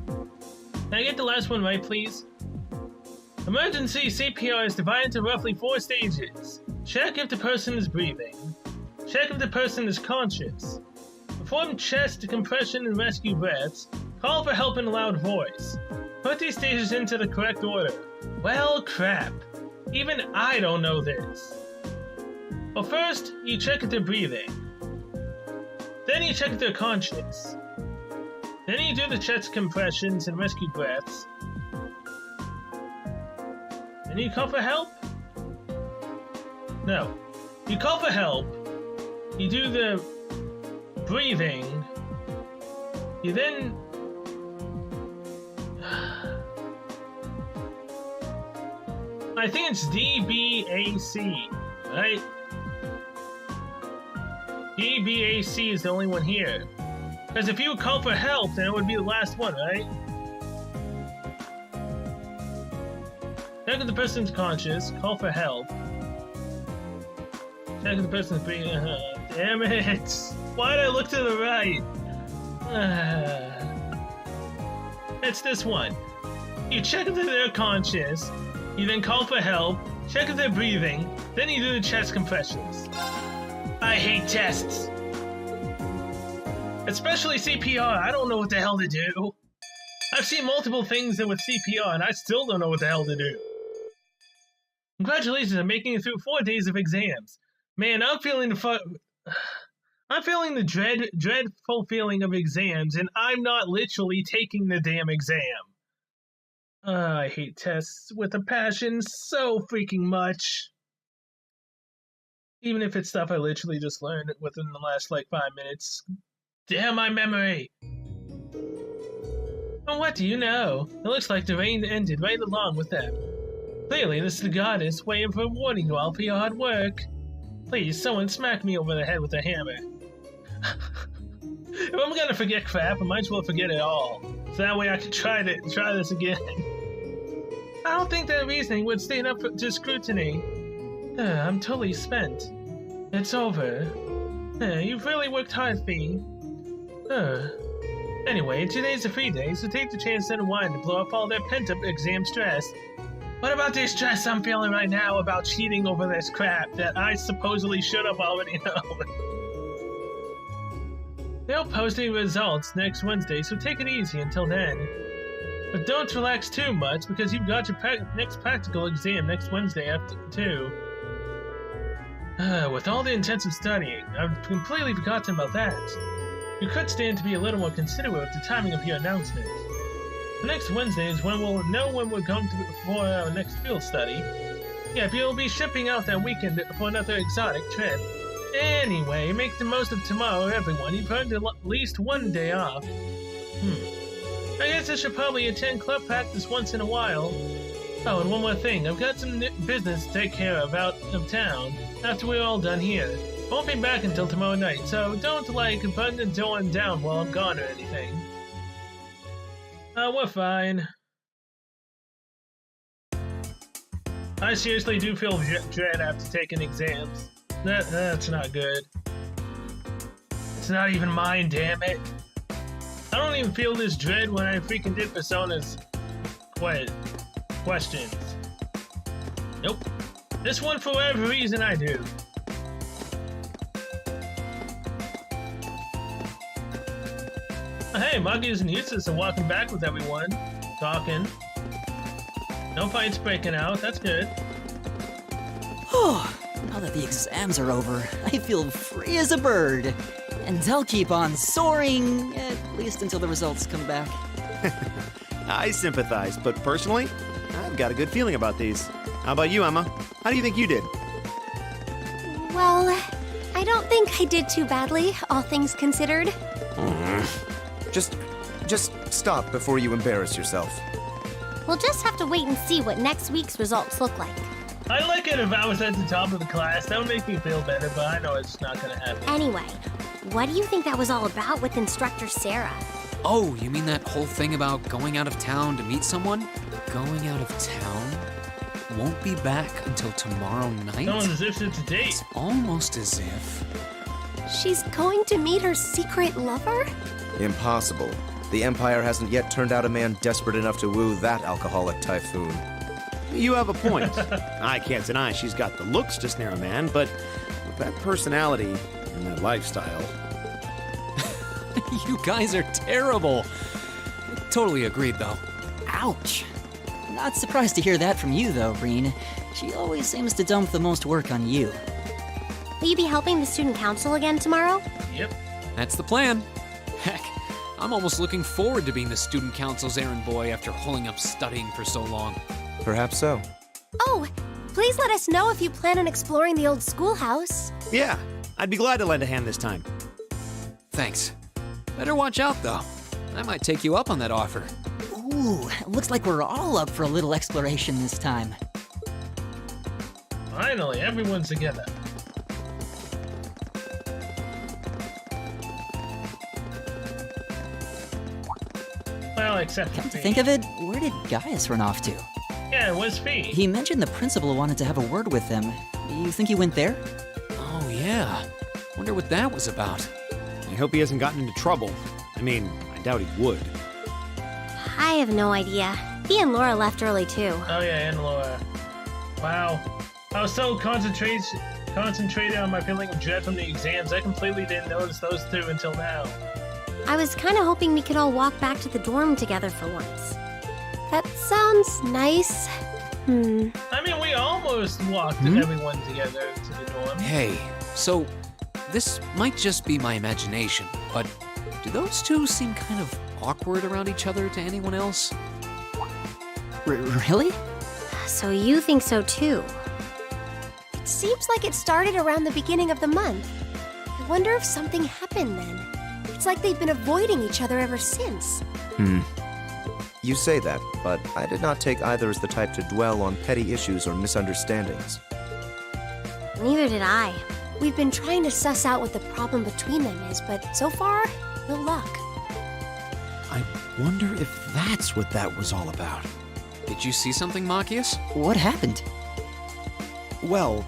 Can I get the last one right, please? Emergency CPR is divided into roughly 4 stages. Check if the person is breathing. Check if the person is conscious. Perform chest compression and rescue breaths. Call for help in a loud voice. Put these stages into the correct order. Well, crap. Even I don't know this. Well, first, you check if they're breathing. Then you check if they're conscious. Then you do the chest compressions and rescue breaths. Then you call for help? No. You call for help. You do the breathing. You then... I think it's DBAC, right? DBAC is the only one here. Because if you call for help, then it would be the last one, right? Check if the person's conscious. Call for help. Check if the person's breathing. Damn it! Why did I look to the right? It's this one. You check if they're conscious. You then call for help. Check if they're breathing. Then you do the chest compressions. I hate tests. Especially CPR. I don't know what the hell to do. I've seen multiple things with CPR and I still don't know what the hell to do. Congratulations on making it through 4 days of exams. Man, I'm feeling the dreadful feeling of exams, and I'm not literally taking the damn exam. I hate tests with a passion so freaking much. Even if it's stuff I literally just learned within the last, 5 minutes. Damn my memory! And what do you know? It looks like the rain ended right along with them. Clearly, this is the goddess way of rewarding you all for your hard work. Please, someone smack me over the head with a hammer. If I'm gonna forget crap, I might as well forget it all. So that way I can try this again. I don't think that reasoning would stand up to scrutiny. I'm totally spent. It's over. You've really worked hard, Fee. Anyway, today's a free day, so take the chance to unwind and blow up all that pent-up exam stress. What about the stress I'm feeling right now about cheating over this crap that I supposedly should have already known? They'll post the results next Wednesday, so take it easy until then. But don't relax too much, because you've got your next practical exam next Wednesday after too. With all the intensive studying, I've completely forgotten about that. You could stand to be a little more considerate with the timing of your announcement. The next Wednesday is when we'll know when we're going for our next field study. Yep, you'll be shipping out that weekend for another exotic trip. Anyway, make the most of tomorrow, everyone. You've earned at least 1 day off. I guess I should probably attend club practice once in a while. Oh, and one more thing. I've got some business to take care of out of town after we're all done here. Won't be back until tomorrow night, so don't button the door down while I'm gone or anything. We're fine. I seriously do feel dread after taking exams. That's not good. It's not even mine, damn it. I don't even feel this dread when I freaking did Persona's questions. Nope. This one, for whatever reason, I do. Hey, Muggies and Eustace are walking back with everyone. Talking. No fights breaking out, that's good. Now that the exams are over, I feel free as a bird. And I'll keep on soaring, at least until the results come back. I sympathize, but personally, I've got a good feeling about these. How about you, Emma? How do you think you did? Well, I don't think I did too badly, all things considered. Just stop before you embarrass yourself. We'll just have to wait and see what next week's results look like. I'd like it if I was at the top of the class. That would make me feel better, but I know it's not gonna happen. Anyway, what do you think that was all about with Instructor Sarah? Oh, you mean that whole thing about going out of town to meet someone? Going out of town? Won't be back until tomorrow night? Almost as if it's a date. It's almost as if... She's going to meet her secret lover? Impossible. The Empire hasn't yet turned out a man desperate enough to woo that alcoholic typhoon. You have a point. I can't deny she's got the looks to snare a man, but with that personality and that lifestyle... You guys are terrible. Totally agreed, though. Ouch. Not surprised to hear that from you, though, Breen. She always seems to dump the most work on you. Will you be helping the student council again tomorrow? Yep. That's the plan. Heck, I'm almost looking forward to being the student council's errand boy after holding up studying for so long. Perhaps so. Oh, please let us know if you plan on exploring the old schoolhouse. Yeah, I'd be glad to lend a hand this time. Thanks. Better watch out, though. I might take you up on that offer. Ooh, looks like we're all up for a little exploration this time. Finally, everyone's together. Well, except Come to Fee. think of it, where did Gaius run off to? Yeah, it was Fee. He mentioned the principal wanted to have a word with him. You think he went there? Oh, yeah. Wonder what that was about. I hope he hasn't gotten into trouble. I mean, I doubt he would. I have no idea. He and Laura left early too. Oh yeah, and Laura. Wow. I was so concentrated on my feeling of dread from the exams, I completely didn't notice those two until now. I was kind of hoping we could all walk back to the dorm together for once. That sounds nice. I mean, we almost walked everyone together to the dorm. Hey, so this might just be my imagination, but do those two seem kind of awkward around each other to anyone else? Really? So you think so too? It seems like it started around the beginning of the month. I wonder if something happened then. It's like they've been avoiding each other ever since. You say that, but I did not take either as the type to dwell on petty issues or misunderstandings. Neither did I. We've been trying to suss out what the problem between them is, but so far, no luck. I wonder if that's what that was all about. Did you see something, Machias? What happened? Well,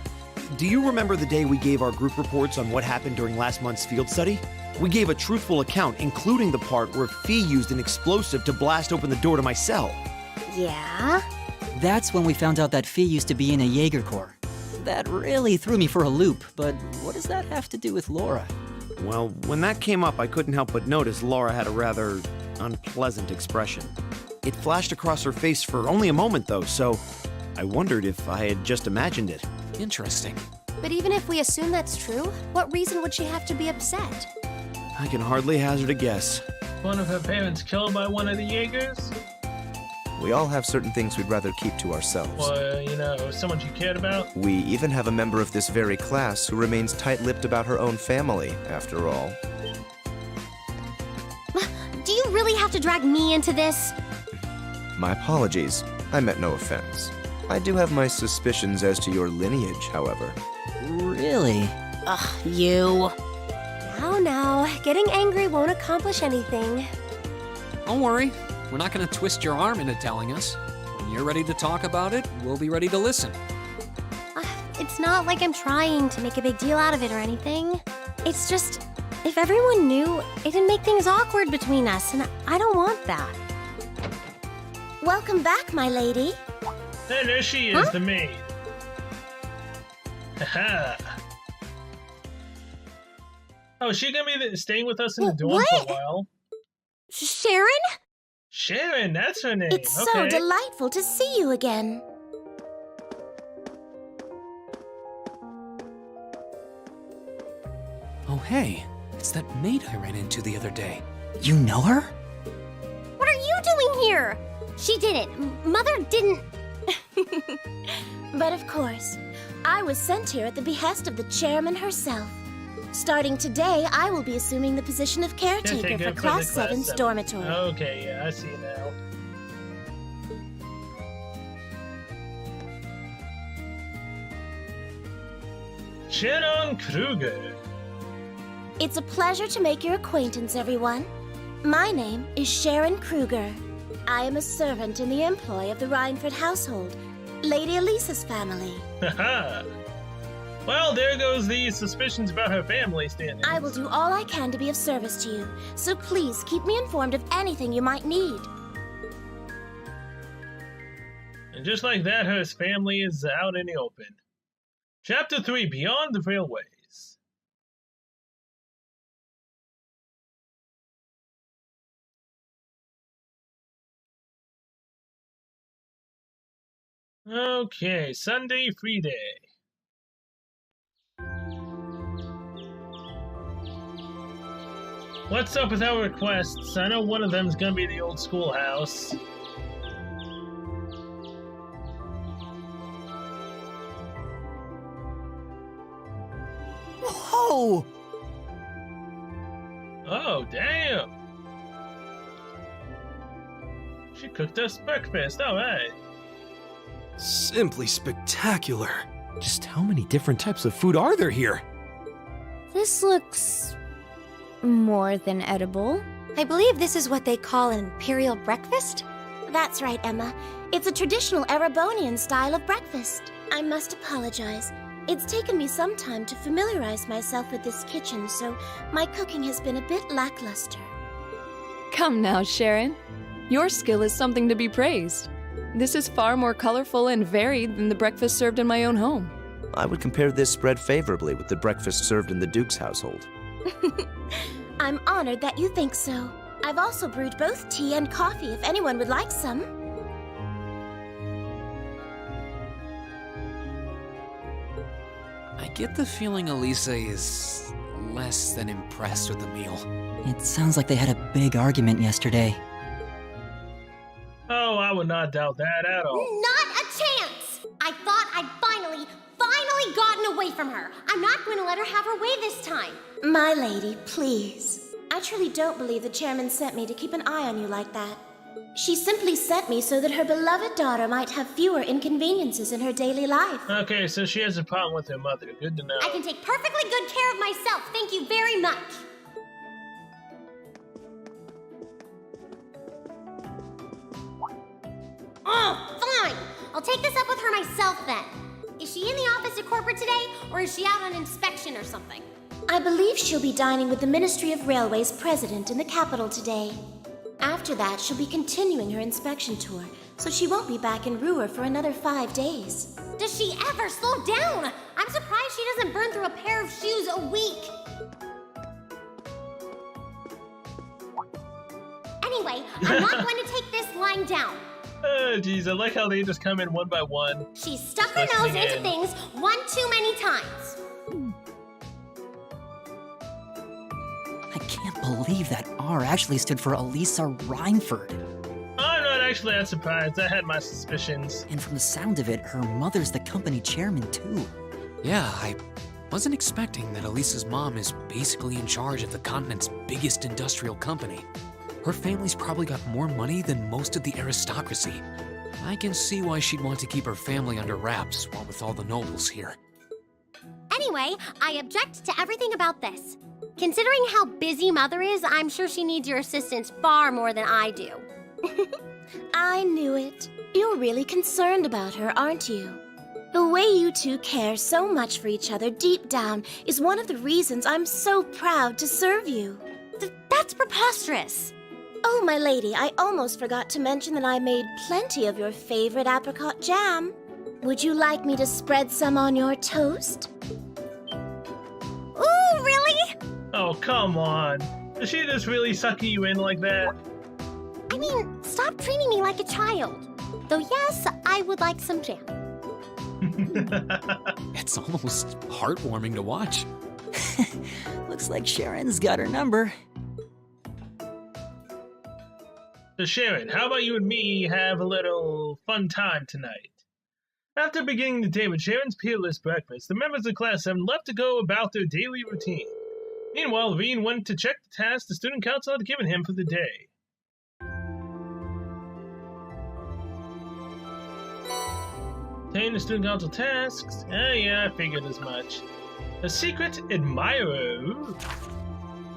do you remember the day we gave our group reports on what happened during last month's field study? We gave a truthful account, including the part where Fee used an explosive to blast open the door to my cell. Yeah? That's when we found out that Fee used to be in a Jaeger Corps. That really threw me for a loop, but what does that have to do with Laura? Well, when that came up, I couldn't help but notice Laura had a rather unpleasant expression. It flashed across her face for only a moment, though, so I wondered if I had just imagined it. Interesting. But even if we assume that's true, what reason would she have to be upset? I can hardly hazard a guess. One of her parents killed by one of the Jaegers? We all have certain things we'd rather keep to ourselves. Or, someone she cared about? We even have a member of this very class who remains tight-lipped about her own family, after all. Do you really have to drag me into this? My apologies. I meant no offense. I do have my suspicions as to your lineage, however. Really? Ugh, you. Now, getting angry won't accomplish anything. Don't worry. We're not going to twist your arm into telling us. When you're ready to talk about it, we'll be ready to listen. It's not like I'm trying to make a big deal out of it or anything. It's just, if everyone knew, it'd make things awkward between us, and I don't want that. Welcome back, my lady. Hey, there she is, the maid. Haha. Oh, is she gonna be staying with us in the dorm for a while? Sharon? Sharon, that's her name. It's so delightful to see you again. Oh, hey. It's that maid I ran into the other day. You know her? What are you doing here? She didn't. Mother didn't. But of course, I was sent here at the behest of the chairman herself. Starting today, I will be assuming the position of caretaker for Class 7's dormitory. Okay, yeah, I see now. Sharon Kruger. It's a pleasure to make your acquaintance, everyone. My name is Sharon Kruger. I am a servant in the employ of the Reinford household, Lady Elisa's family. Haha. Well, there goes the suspicions about her family standings. I will do all I can to be of service to you, so please keep me informed of anything you might need. And just like that, her family is out in the open. Chapter 3, Beyond the Railway. Okay, Sunday free day. What's up with our requests? I know one of them's gonna be the old schoolhouse. Whoa! Oh, damn! She cooked us breakfast, alright. Simply spectacular. Just how many different types of food are there here? This looks more than edible. I believe this is what they call an imperial breakfast. That's right, Emma. It's a traditional Erebonian style of breakfast. I must apologize. It's taken me some time to familiarize myself with this kitchen, so my cooking has been a bit lackluster. Come now, Sharon. Your skill is something to be praised. This is far more colorful and varied than the breakfast served in my own home. I would compare this spread favorably with the breakfast served in the Duke's household. I'm honored that you think so. I've also brewed both tea and coffee if anyone would like some. I get the feeling Elisa is less than impressed with the meal. It sounds like they had a big argument yesterday. Oh, I would not doubt that at all. Not a chance! I thought I'd finally gotten away from her. I'm not going to let her have her way this time. My lady, please. I truly don't believe the chairman sent me to keep an eye on you like that. She simply sent me so that her beloved daughter might have fewer inconveniences in her daily life. Okay, so she has a problem with her mother. Good to know. I can take perfectly good care of myself. Thank you very much. Oh, fine. I'll take this up with her myself then. Is she in the office at corporate today, or is she out on inspection or something? I believe she'll be dining with the Ministry of Railways president in the capital today. After that, she'll be continuing her inspection tour, so she won't be back in Ruhr for another 5 days. Does she ever slow down? I'm surprised she doesn't burn through a pair of shoes a week. Anyway, I'm not going to take this lying down. Oh, jeez, I like how they just come in one by one. She's stuck her nose into things one too many times. I can't believe that R actually stood for Elisa Reinford. I'm not actually that surprised. I had my suspicions. And from the sound of it, her mother's the company chairman too. Yeah, I wasn't expecting that Elisa's mom is basically in charge of the continent's biggest industrial company. Her family's probably got more money than most of the aristocracy. I can see why she'd want to keep her family under wraps, while with all the nobles here. Anyway, I object to everything about this. Considering how busy Mother is, I'm sure she needs your assistance far more than I do. I knew it. You're really concerned about her, aren't you? The way you two care so much for each other deep down is one of the reasons I'm so proud to serve you. That's preposterous. Oh, my lady, I almost forgot to mention that I made plenty of your favorite apricot jam. Would you like me to spread some on your toast? Ooh, really? Oh, come on. Is she just really sucking you in like that? I mean, stop treating me like a child. Though yes, I would like some jam. It's almost heartwarming to watch. Looks like Sharon's got her number. So Sharon, how about you and me have a little fun time tonight? After beginning the day with Sharon's peerless breakfast, the members of Class 7 left to go about their daily routine. Meanwhile, Veen went to check the task the student council had given him for the day. Obtain the student council tasks. Yeah, I figured as much. A secret admirer. Ooh.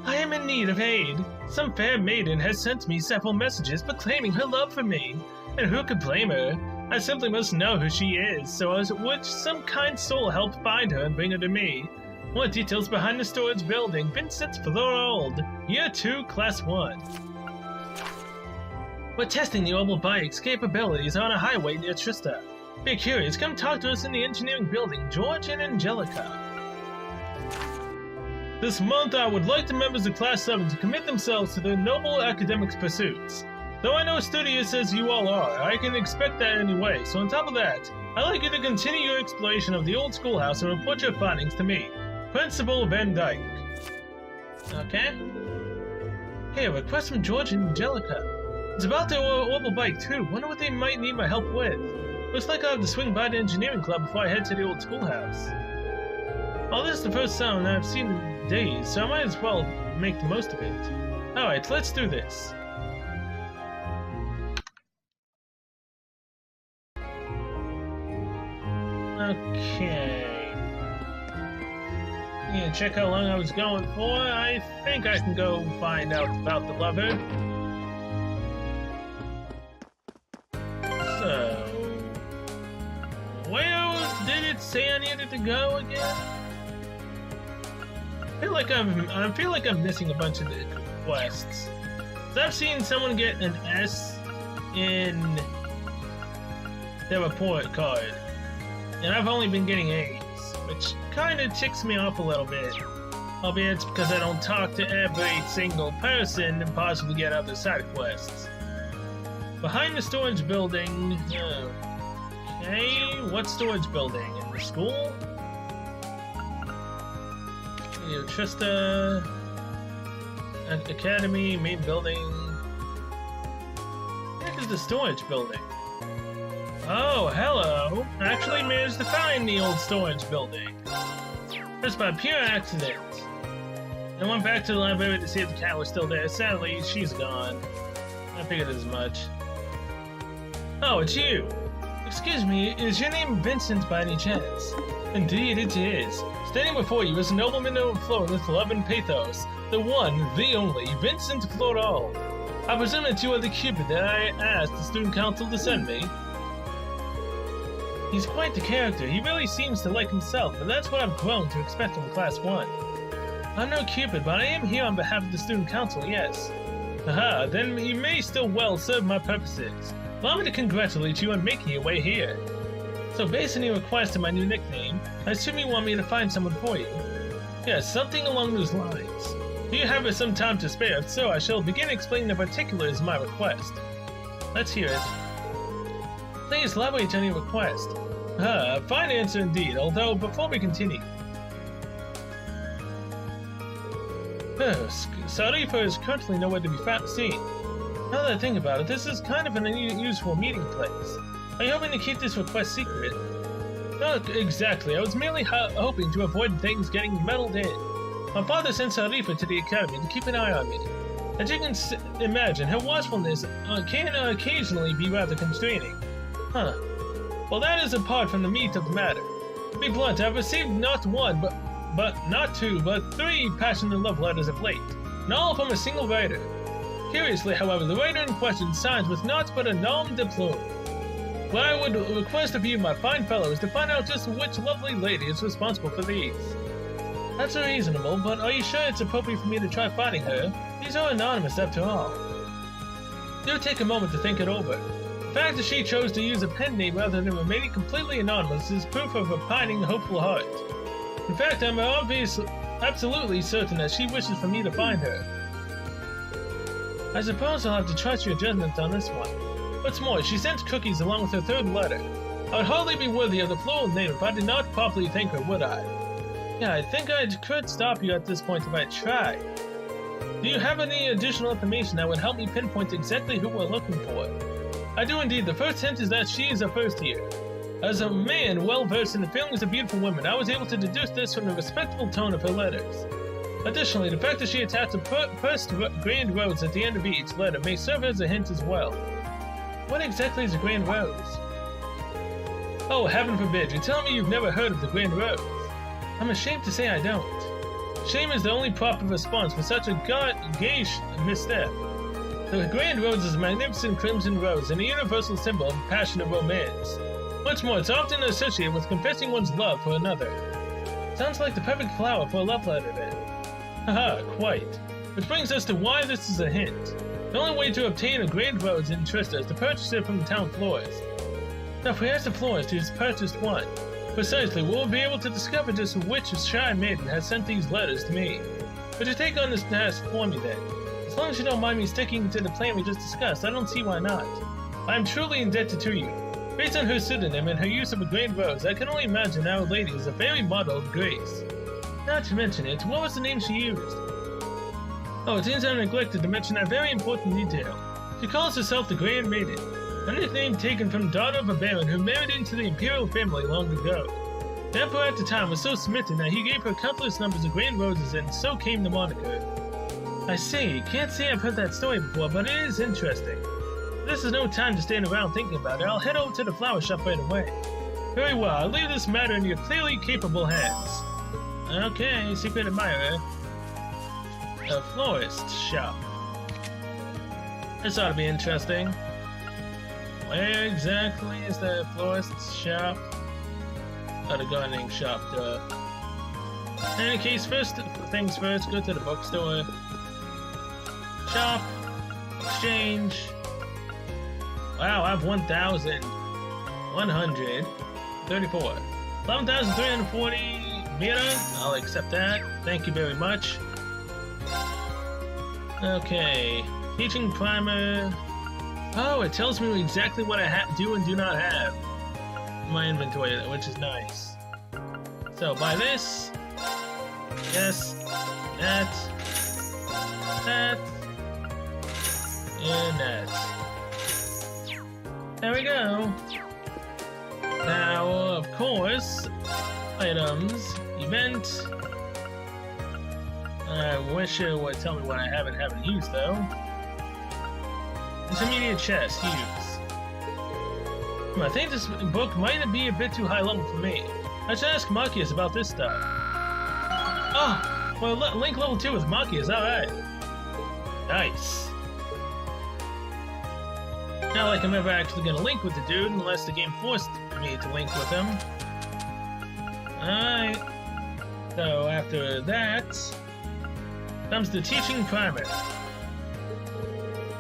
I am in need of aid. Some fair maiden has sent me several messages proclaiming her love for me. And who could blame her? I simply must know who she is, so as would some kind soul help find her and bring her to me. More details behind the storage building, Vincent Florid, Year 2, Class 1. We're testing the orbital bike's capabilities on a highway near Trista. If you're curious, come talk to us in the engineering building, George and Angelica. This month, I would like the members of Class 7 to commit themselves to their noble academic pursuits. Though I know studious as you all are, I can expect that anyway, so on top of that, I'd like you to continue your exploration of the old schoolhouse and report your findings to me, Principal Van Dyke. Okay. Hey, a request from George and Angelica. It's about their orbital bike too. Wonder what they might need my help with. Looks like I'll have to swing by the engineering club before I head to the old schoolhouse. Oh, this is the first sound I've seen in days, so I might as well make the most of it. Alright, let's do this. Okay. Yeah, check how long I was going for. I think I can go find out about the lover. So, where did it say I needed to go again? I feel like I'm missing a bunch of the quests. So I've seen someone get an S in their report card, and I've only been getting A's, which kind of ticks me off a little bit. Albeit it's because I don't talk to every single person and possibly get other side quests. Behind the storage building. Okay, what storage building? In the school? Trista Academy, main building. Where is the storage building? Oh, hello! I actually managed to find the old storage building. Just by pure accident. I went back to the library to see if the cat was still there. Sadly, she's gone. I figured as much. Oh, it's you! Excuse me, is your name Vincent by any chance? Indeed it is. Standing before you is a nobleman of Florida with love and pathos. The one, the only, Vincent Floral. I presume that you are the Cupid that I asked the student council to send me. He's quite the character. He really seems to like himself, but that's what I've grown to expect from Class 1. I'm no Cupid, but I am here on behalf of the student council, yes. Aha, then you may still well serve my purposes. Allow me to congratulate you on making your way here. So based on your request of my new nickname, I assume you want me to find someone for you? Yes, something along those lines. Do you have some time to spare? If so, I shall begin explaining the particulars of my request. Let's hear it. Please elaborate on your request. A fine answer indeed, although before we continue. Sarifa is currently nowhere to be seen. Now that I think about it, this is kind of an unusual meeting place. Are you hoping to keep this request secret? Not exactly. I was merely hoping to avoid things getting meddled in. My father sent Sarifa to the academy to keep an eye on me. As you can imagine, her watchfulness can occasionally be rather constraining. Huh. Well, that is apart from the meat of the matter. To be blunt, I've received not one, but not two, but 3 passionate love letters of late, and all from a single writer. Curiously, however, the writer in question signs with naught but a nom de plume. What I would request of you, my fine fellow, is to find out just which lovely lady is responsible for these. That's reasonable, but are you sure it's appropriate for me to try finding her? These are anonymous after all. Do take a moment to think it over. The fact that she chose to use a pen name rather than remaining completely anonymous is proof of a pining, hopeful heart. In fact, I'm absolutely certain that she wishes for me to find her. I suppose I'll have to trust your judgment on this one. What's more, she sent cookies along with her 3rd letter. I would hardly be worthy of the floral name if I did not properly thank her, would I? Yeah, I think I could stop you at this point if I tried. Do you have any additional information that would help me pinpoint exactly who we're looking for? I do indeed. The first hint is that she is a first year. As a man well-versed in the feelings of beautiful women, I was able to deduce this from the respectful tone of her letters. Additionally, the fact that she attached a first grand rose at the end of each letter may serve as a hint as well. What exactly is a grand rose? Oh, heaven forbid, you're telling me you've never heard of the grand rose. I'm ashamed to say I don't. Shame is the only proper response for such a gauche misstep. The grand rose is a magnificent crimson rose and a universal symbol of passionate romance. What's more, it's often associated with confessing one's love for another. Sounds like the perfect flower for a love letter then. Haha, quite. Which brings us to why this is a hint. The only way to obtain a grand rose in Trista is to purchase it from the town florist. Now if we ask the florist who's purchased one, precisely, we'll be able to discover just which shy maiden has sent these letters to me. Would you take on this task for me then? As long as you don't mind me sticking to the plan we just discussed, I don't see why not. I am truly indebted to you. Based on her pseudonym and her use of a grand rose, I can only imagine our lady is a very model of grace. Not to mention it, what was the name she used? Oh, it seems I neglected to mention that very important detail. She calls herself the Grand Maiden, a nickname taken from the daughter of a baron who married into the imperial family long ago. The emperor at the time was so smitten that he gave her countless numbers of grand roses, and so came the moniker. I see. Can't say I've heard that story before, but it is interesting. This is no time to stand around thinking about it. I'll head over to the flower shop right away. Very well. I'll leave this matter in your clearly capable hands. Okay, secret admirer. A florist shop. This ought to be interesting. Where exactly is the florist shop? Oh, the gardening shop, duh. In any case, first things first, go to the bookstore. Shop. Exchange. Wow, I have 1,134. 11,340 Mira. I'll accept that. Thank you very much. Okay. Teaching primer. Oh, it tells me exactly what I do and do not have in my inventory, which is nice. So, buy this. Yes. That. That. And that. There we go. Now, of course, items, event. I wish it would tell me what I haven't used though. Intermediate chest, use. I think this book might be a bit too high level for me. I should ask Machias about this stuff. Oh, well, Link level 2 with Machias, alright. Nice. Not like I'm ever actually gonna link with the dude unless the game forced me to link with him. Alright. So after that comes the teaching primer.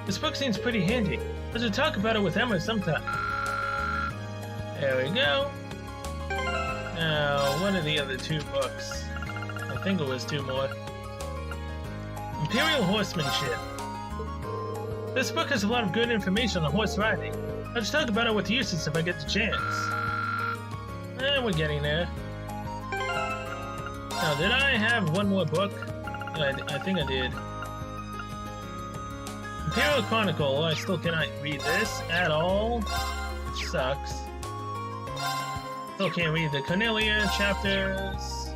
This book seems pretty handy. I should talk about it with Emma sometime. There we go. Now, what are the other 2 books? I think it was 2 more. Imperial Horsemanship. This book has a lot of good information on horse riding. I'll just talk about it with Eustace if I get the chance. We're getting there. Now, did I have one more book? I think I did. Imperial Chronicle. I still cannot read this at all. Which sucks. Still can't read the Cornelia chapters.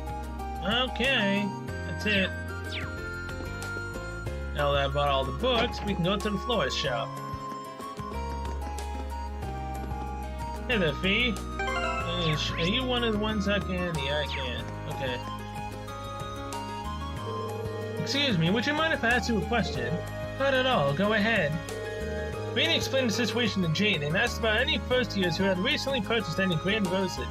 Okay, that's it. Now that I bought all the books, we can go to the florist shop. Hey there, Fee. Are you one of the ones I can? Yeah, I can. Okay. Excuse me, would you mind if I asked you a question? Not at all, go ahead. Rainy explained the situation to Jane and asked about any first years who had recently purchased any grand roses.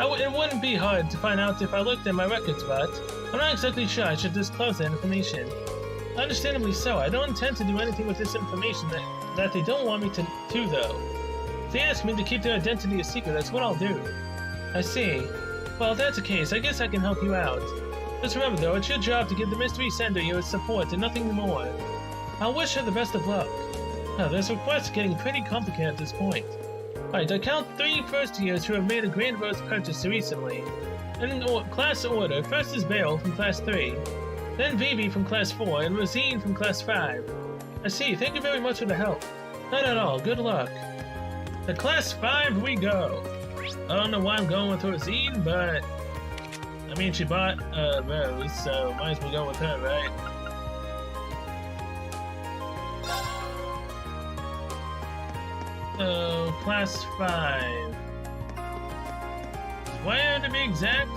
It wouldn't be hard to find out if I looked at my records, but I'm not exactly sure I should disclose that information. Understandably so, I don't intend to do anything with this information that they don't want me to though. If they ask me to keep their identity a secret, that's what I'll do. I see. Well, if that's the case, I guess I can help you out. Just remember though, it's your job to give the mystery sender your support and nothing more. I'll wish her the best of luck. Now, this request is getting pretty complicated at this point. Alright, I count 3 first years who have made a grand rose purchase recently. In class order, first is Beryl from class 3, then Vivi from class 4, and Rosine from class 5. I see, thank you very much for the help. Not at all, good luck. To class 5 we go. I don't know why I'm going with Rosine, but I mean, she bought a rose, so might as well go with her, right? So, class 5. Where to be exact?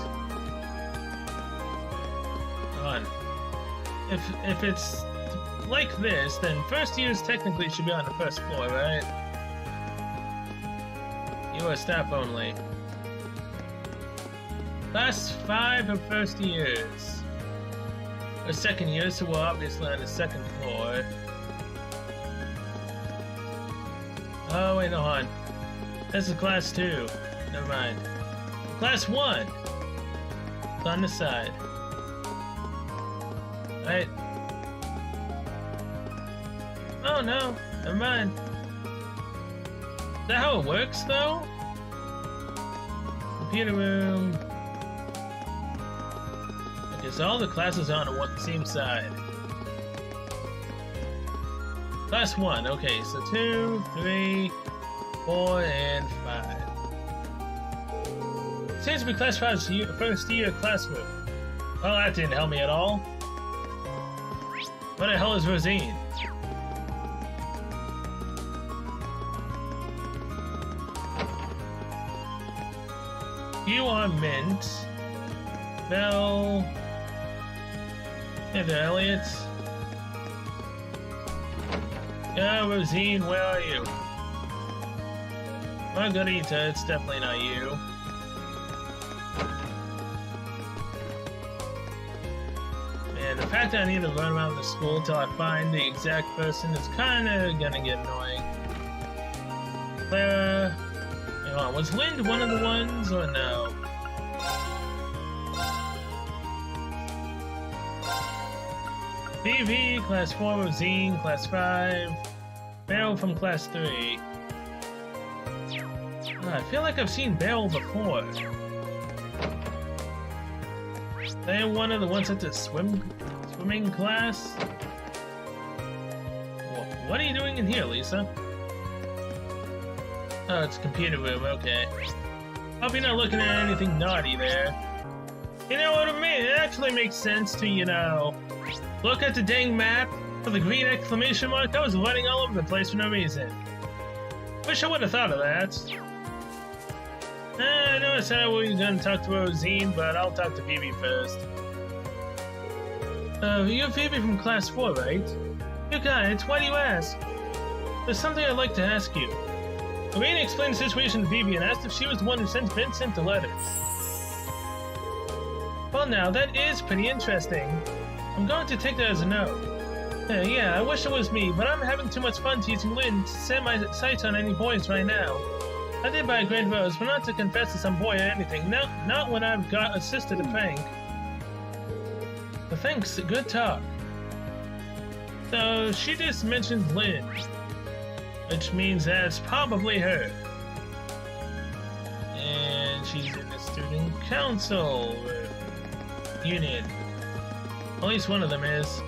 Hold on. If it's like this, then first years technically should be on the first floor, right? You are staff only. Class 5 of first years. Or second years, so we're obviously on the second floor. Oh, wait, no, hold on. This is class 2. Never mind. Class 1! It's on this side. Right? Oh no, never mind. Is that how it works, though? Computer room. Okay, so all the classes are on the same side. Class 1, okay, so 2, 3, 4, and 5. Seems to be Class 5's first year classroom. Well, that didn't help me at all. What the hell is Rosine? You are Mint. Bell. Hey there, Elliot. Yeah, Rosine, where are you? Margarita, it's definitely not you. And the fact that I need to run around the school until I find the exact person is kinda gonna get annoying. Clara... Hang on, was Lind one of the ones, or no? PV, Class 4, Rosine, Class 5, Beryl from Class 3. I feel like I've seen Beryl before. They one of the ones at the swimming class? What are you doing in here, Lisa? Oh, it's a computer room, okay. Hope you're not looking at anything naughty there. You know what I mean? It actually makes sense to, you know... Look at the dang map for the green exclamation mark. I was running all over the place for no reason. Wish I would have thought of that. I know I said we were going to talk to Rosine, but I'll talk to Phoebe first. You're Phoebe from Class 4, right? You got it. Why do you ask? There's something I'd like to ask you. Irene explained the situation to Phoebe and asked if she was the one who sent Vincent the letter. Well now, that is pretty interesting. I'm going to take that as a no. Yeah, I wish it was me, but I'm having too much fun teaching Lynn to set my sights on any boys right now. I did buy a great rose, but not to confess to some boy or anything. Not when I've got a sister to prank. But thanks, good talk. So, she just mentioned Lynn. Which means that's probably her. And she's in the student council unit. At least one of them is.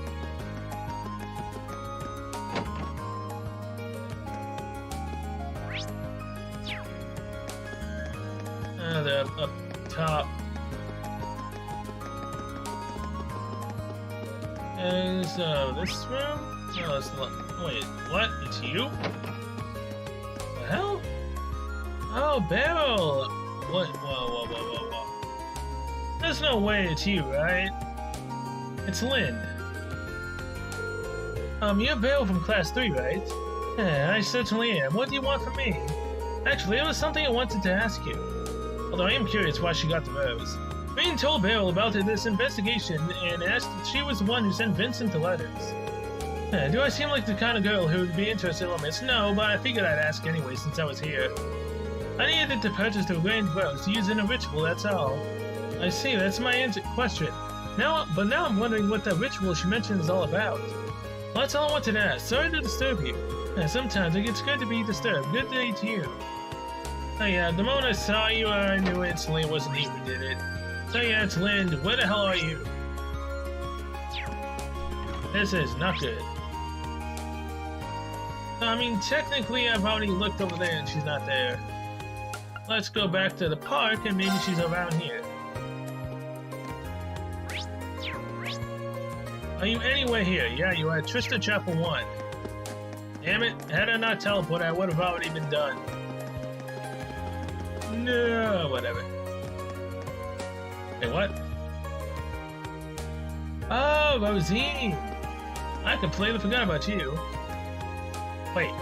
They're up top. Is this room? No, it's wait, what? It's you? The hell? Oh, Beryl! What? Whoa. There's no way it's you, right? It's Lynn. You're Beryl from Class 3, right? Yeah, I certainly am. What do you want from me? Actually, it was something I wanted to ask you. Although I am curious why she got the rose. Irene told Beryl about this investigation and asked if she was the one who sent Vincent the letters. Do I seem like the kind of girl who would be interested in this? No, but I figured I'd ask anyway since I was here. I needed to purchase the grand rose to use in a ritual, that's all. I see, that's my question. Now I'm wondering what that ritual she mentioned is all about. Well, that's all I wanted to ask. Sorry to disturb you. Sometimes it gets good to be disturbed. Good day to you. Oh yeah, the moment I saw you, I knew instantly it wasn't you who did it. So yeah, it's Lynn. Where the hell are you? This is not good. I mean, technically I've already looked over there and she's not there. Let's go back to the park and maybe she's around here. Are you anywhere here? Yeah, you are at Trista Chapel 1. Damn it, had I not teleported, I would have already been done. No, whatever. Hey, what? Oh, Rosine! I completely forgot about you. Wait.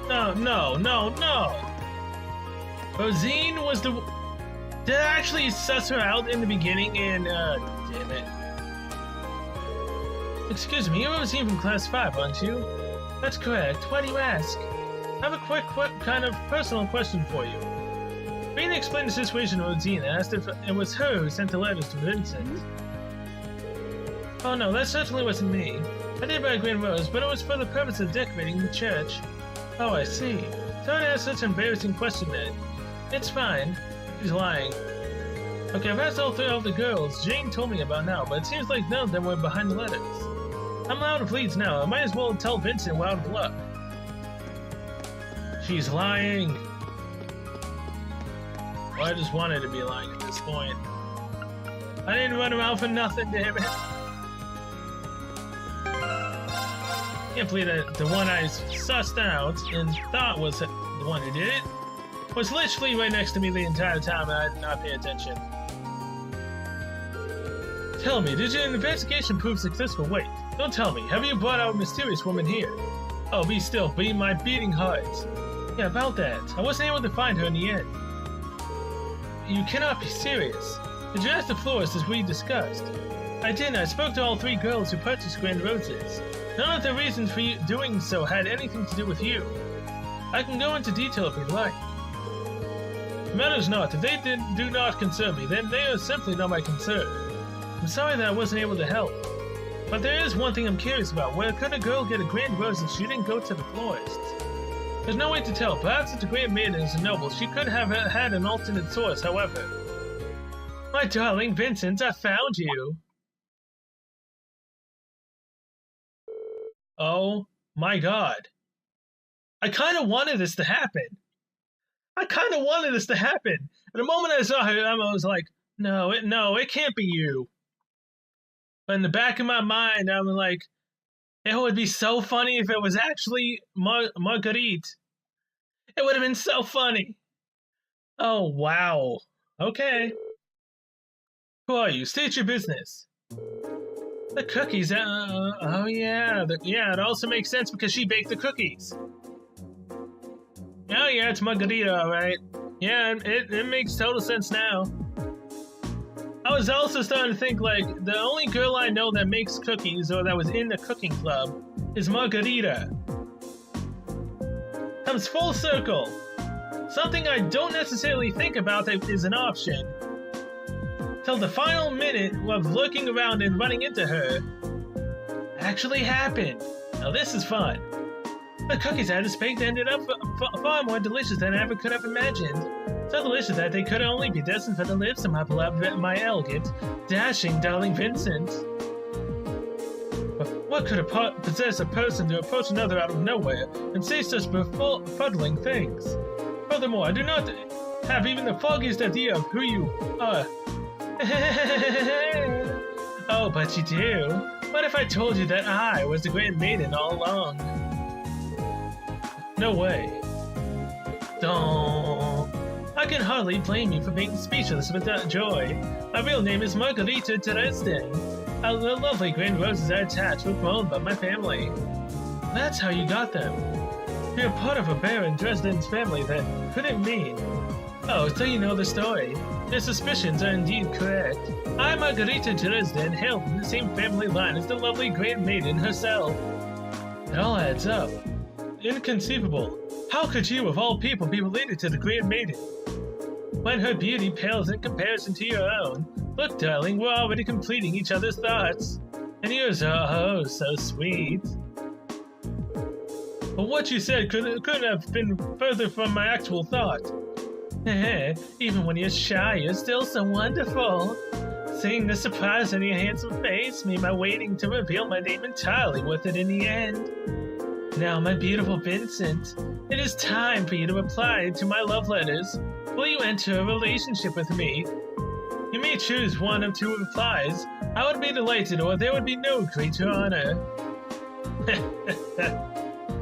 No. Rosine was the... Did I actually suss her out in the beginning and, damn it. Excuse me, you're Rosine from Class 5, aren't you? That's correct. Why do you ask? I have a quick kind of personal question for you. Rena explained the situation to Rosine and asked if it was her who sent the letters to Vincent. Oh no, that certainly wasn't me. I did buy a green rose, but it was for the purpose of decorating the church. Oh, I see. Sorry to ask such an embarrassing question, then. It's fine. He's lying. Okay, I've asked all three of the girls Jane told me about now, but it seems like none of them were behind the letters. I'm out of leads now. I might as well tell Vincent we're out of luck. She's lying. Well, I just wanted to be lying at this point. I didn't run around for nothing, damn it. Can't believe that the one I sussed out and thought was the one who did it was literally right next to me the entire time and I did not pay attention. Tell me, did your investigation prove successful? Wait, don't tell me. Have you brought out a mysterious woman here? Oh, be still, be my beating heart. Yeah, about that. I wasn't able to find her in the end. You cannot be serious. Did you ask the florist as we discussed? I did. I spoke to all three girls who purchased grand roses. None of the reasons for you doing so had anything to do with you. I can go into detail if you'd like. It matters not. If they do not concern me, then they are simply not my concern. I'm sorry that I wasn't able to help. But there is one thing I'm curious about. Where could a girl get a grand rose if she didn't go to the florist? There's no way to tell. Perhaps if the Grand Maiden is a noble, she could have had an alternate source, however. My darling Vincent, I found you! Oh my god. I kinda wanted this to happen. At the moment I saw her, I was like, no, it can't be you. But in the back of my mind, I'm like, it would be so funny if it was actually Marguerite. It would have been so funny. Oh, wow. Okay. Who are you? State your business. The cookies, oh yeah. Yeah, it also makes sense because she baked the cookies. Oh yeah, it's Margarita, alright. Yeah, it makes total sense now. I was also starting to think, like, the only girl I know that makes cookies, or that was in the cooking club, is Margarita. Comes full circle. Something I don't necessarily think about that is an option. Till the final minute of looking around and running into her actually happened. Now this is fun. The cookies I had baked ended up far more delicious than I ever could have imagined. So delicious that they could only be destined for the lips of my beloved, my elegant, dashing darling Vincent. But what could possess a person to approach another out of nowhere and say such befuddling things? Furthermore, I do not have even the foggiest idea of who you are. Oh, but you do. What if I told you that I was the Grand Maiden all along? No way. Don't. I can hardly blame you for being speechless with that joy. My real name is Margarita Dresden. The lovely grand roses I attached were grown by my family. That's how you got them. You're part of a Baron Dresden's family then. Could it mean? Oh, so you know the story. Your suspicions are indeed correct. I, Margarita Dresden, hail from the same family line as the lovely Grand Maiden herself. It all adds up. Inconceivable. How could you, of all people, be related to the Grand Maiden? When her beauty pales in comparison to your own. Look, darling, we're already completing each other's thoughts. And yours are, oh, so sweet. But what you said couldn't have been further from my actual thought. Even when you're shy, you're still so wonderful. Seeing the surprise on your handsome face made my waiting to reveal my name entirely worth it in the end. Now, my beautiful Vincent, it is time for you to reply to my love letters. Will you enter a relationship with me? You may choose one of two replies. I would be delighted, or there would be no greater honor.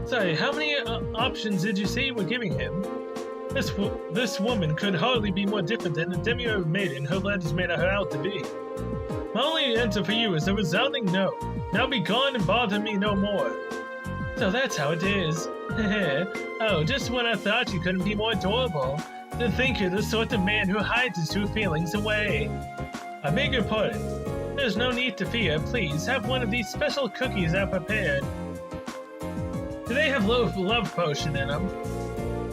Sorry, how many options did you say you were giving him? This woman could hardly be more different than the demi-herb maiden her letters made her out to be. My only answer for you is a resounding no. Now be gone and bother me no more. So that's how it is. Oh, just when I thought you couldn't be more adorable. To think you're the sort of man who hides his true feelings away. I beg your pardon. There's no need to fear. Please have one of these special cookies I prepared. Do they have love potion in them?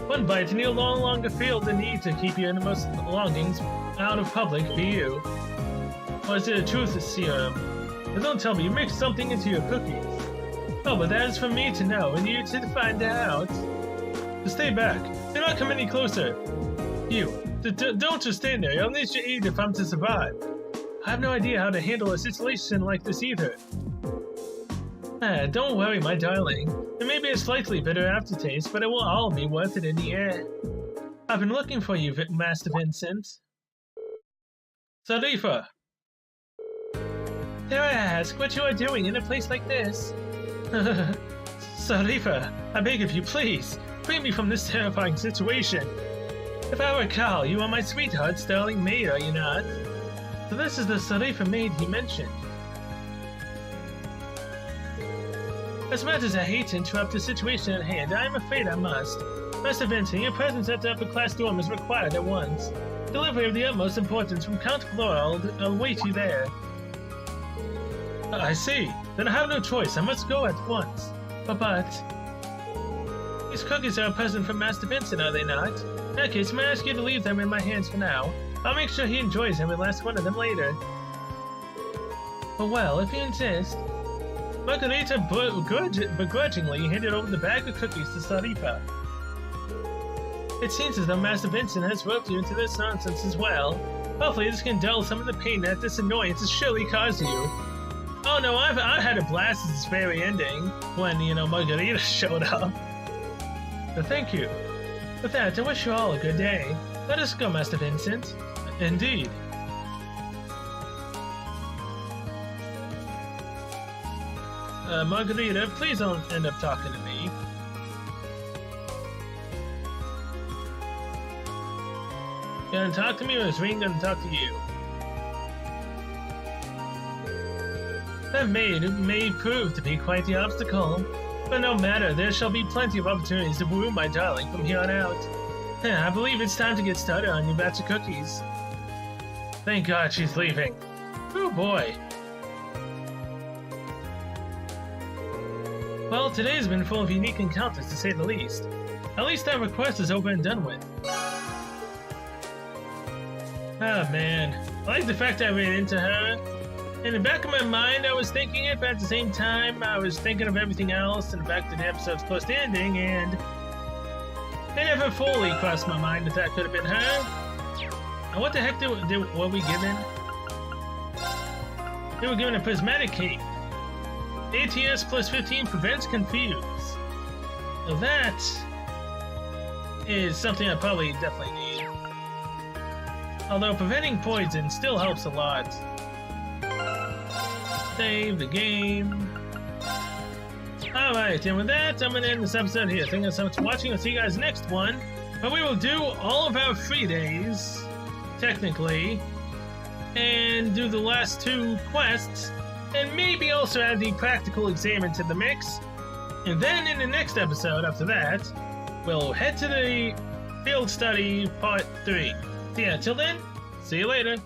One bite and you'll no longer feel the need to keep your innermost longings out of public view. Or is it a truth serum? But don't tell me you mixed something into your cookies. Oh, but that is for me to know, and you to find out. Stay back. Do not come any closer. You, don't just stand there. I'll need to eat if I'm to survive. I have no idea how to handle a situation like this either. Don't worry, my darling. There may be a slightly bitter aftertaste, but it will all be worth it in the end. I've been looking for you, Master Vincent. Sarifa! Dare I ask what you are doing in a place like this? Sarifa, I beg of you, please, free me from this terrifying situation. If I recall, you are my sweetheart's darling maid, are you not? So this is the Sarifa maid he mentioned. As much as I hate to interrupt the situation at hand, I am afraid I must. Master Vincent, your presence at the upper-class dorm is required at once. Delivery of the utmost importance from Count Glorald await you there. I see. Then I have no choice. I must go at once. But... These cookies are a present from Master Vincent, are they not? In that case, may I ask you to leave them in my hands for now? I'll make sure he enjoys them and last one of them later. Oh well, if you insist. Margarita begrudgingly handed over the bag of cookies to Sarifa. It seems as though Master Vincent has roped you into this nonsense as well. Hopefully this can dull some of the pain that this annoyance has surely caused you. Oh no, I've had a blast at this very ending, when, Margarita showed up. But thank you. With that, I wish you all a good day. Let us go, Master Vincent. Indeed. Margarita, please don't end up talking to me. Gonna talk to me, or is Ring gonna talk to you? That maid may prove to be quite the obstacle, but no matter, there shall be plenty of opportunities to woo my darling from here on out. I believe it's time to get started on your batch of cookies. Thank God she's leaving. Oh boy. Well, today's been full of unique encounters, to say the least. At least that request is over and done with. Ah, man. I like the fact I ran into her. In the back of my mind, I was thinking it, but at the same time, I was thinking of everything else and the fact that the episode's close to ending, and it never fully crossed my mind that that could have been her. And what the heck were we given? They were given a prismatic cape. ATS plus 15 prevents confuse. Now that is something I probably definitely need. Although preventing poison still helps a lot. Save the game. Alright, and with that, I'm going to end this episode here. Thank you so much for watching. I'll see you guys next one. But we will do all of our free days, technically, and do the last 2 quests, and maybe also add the practical exam into the mix. And then in the next episode after that, we'll head to the field study part 3. So yeah, until then, see you later.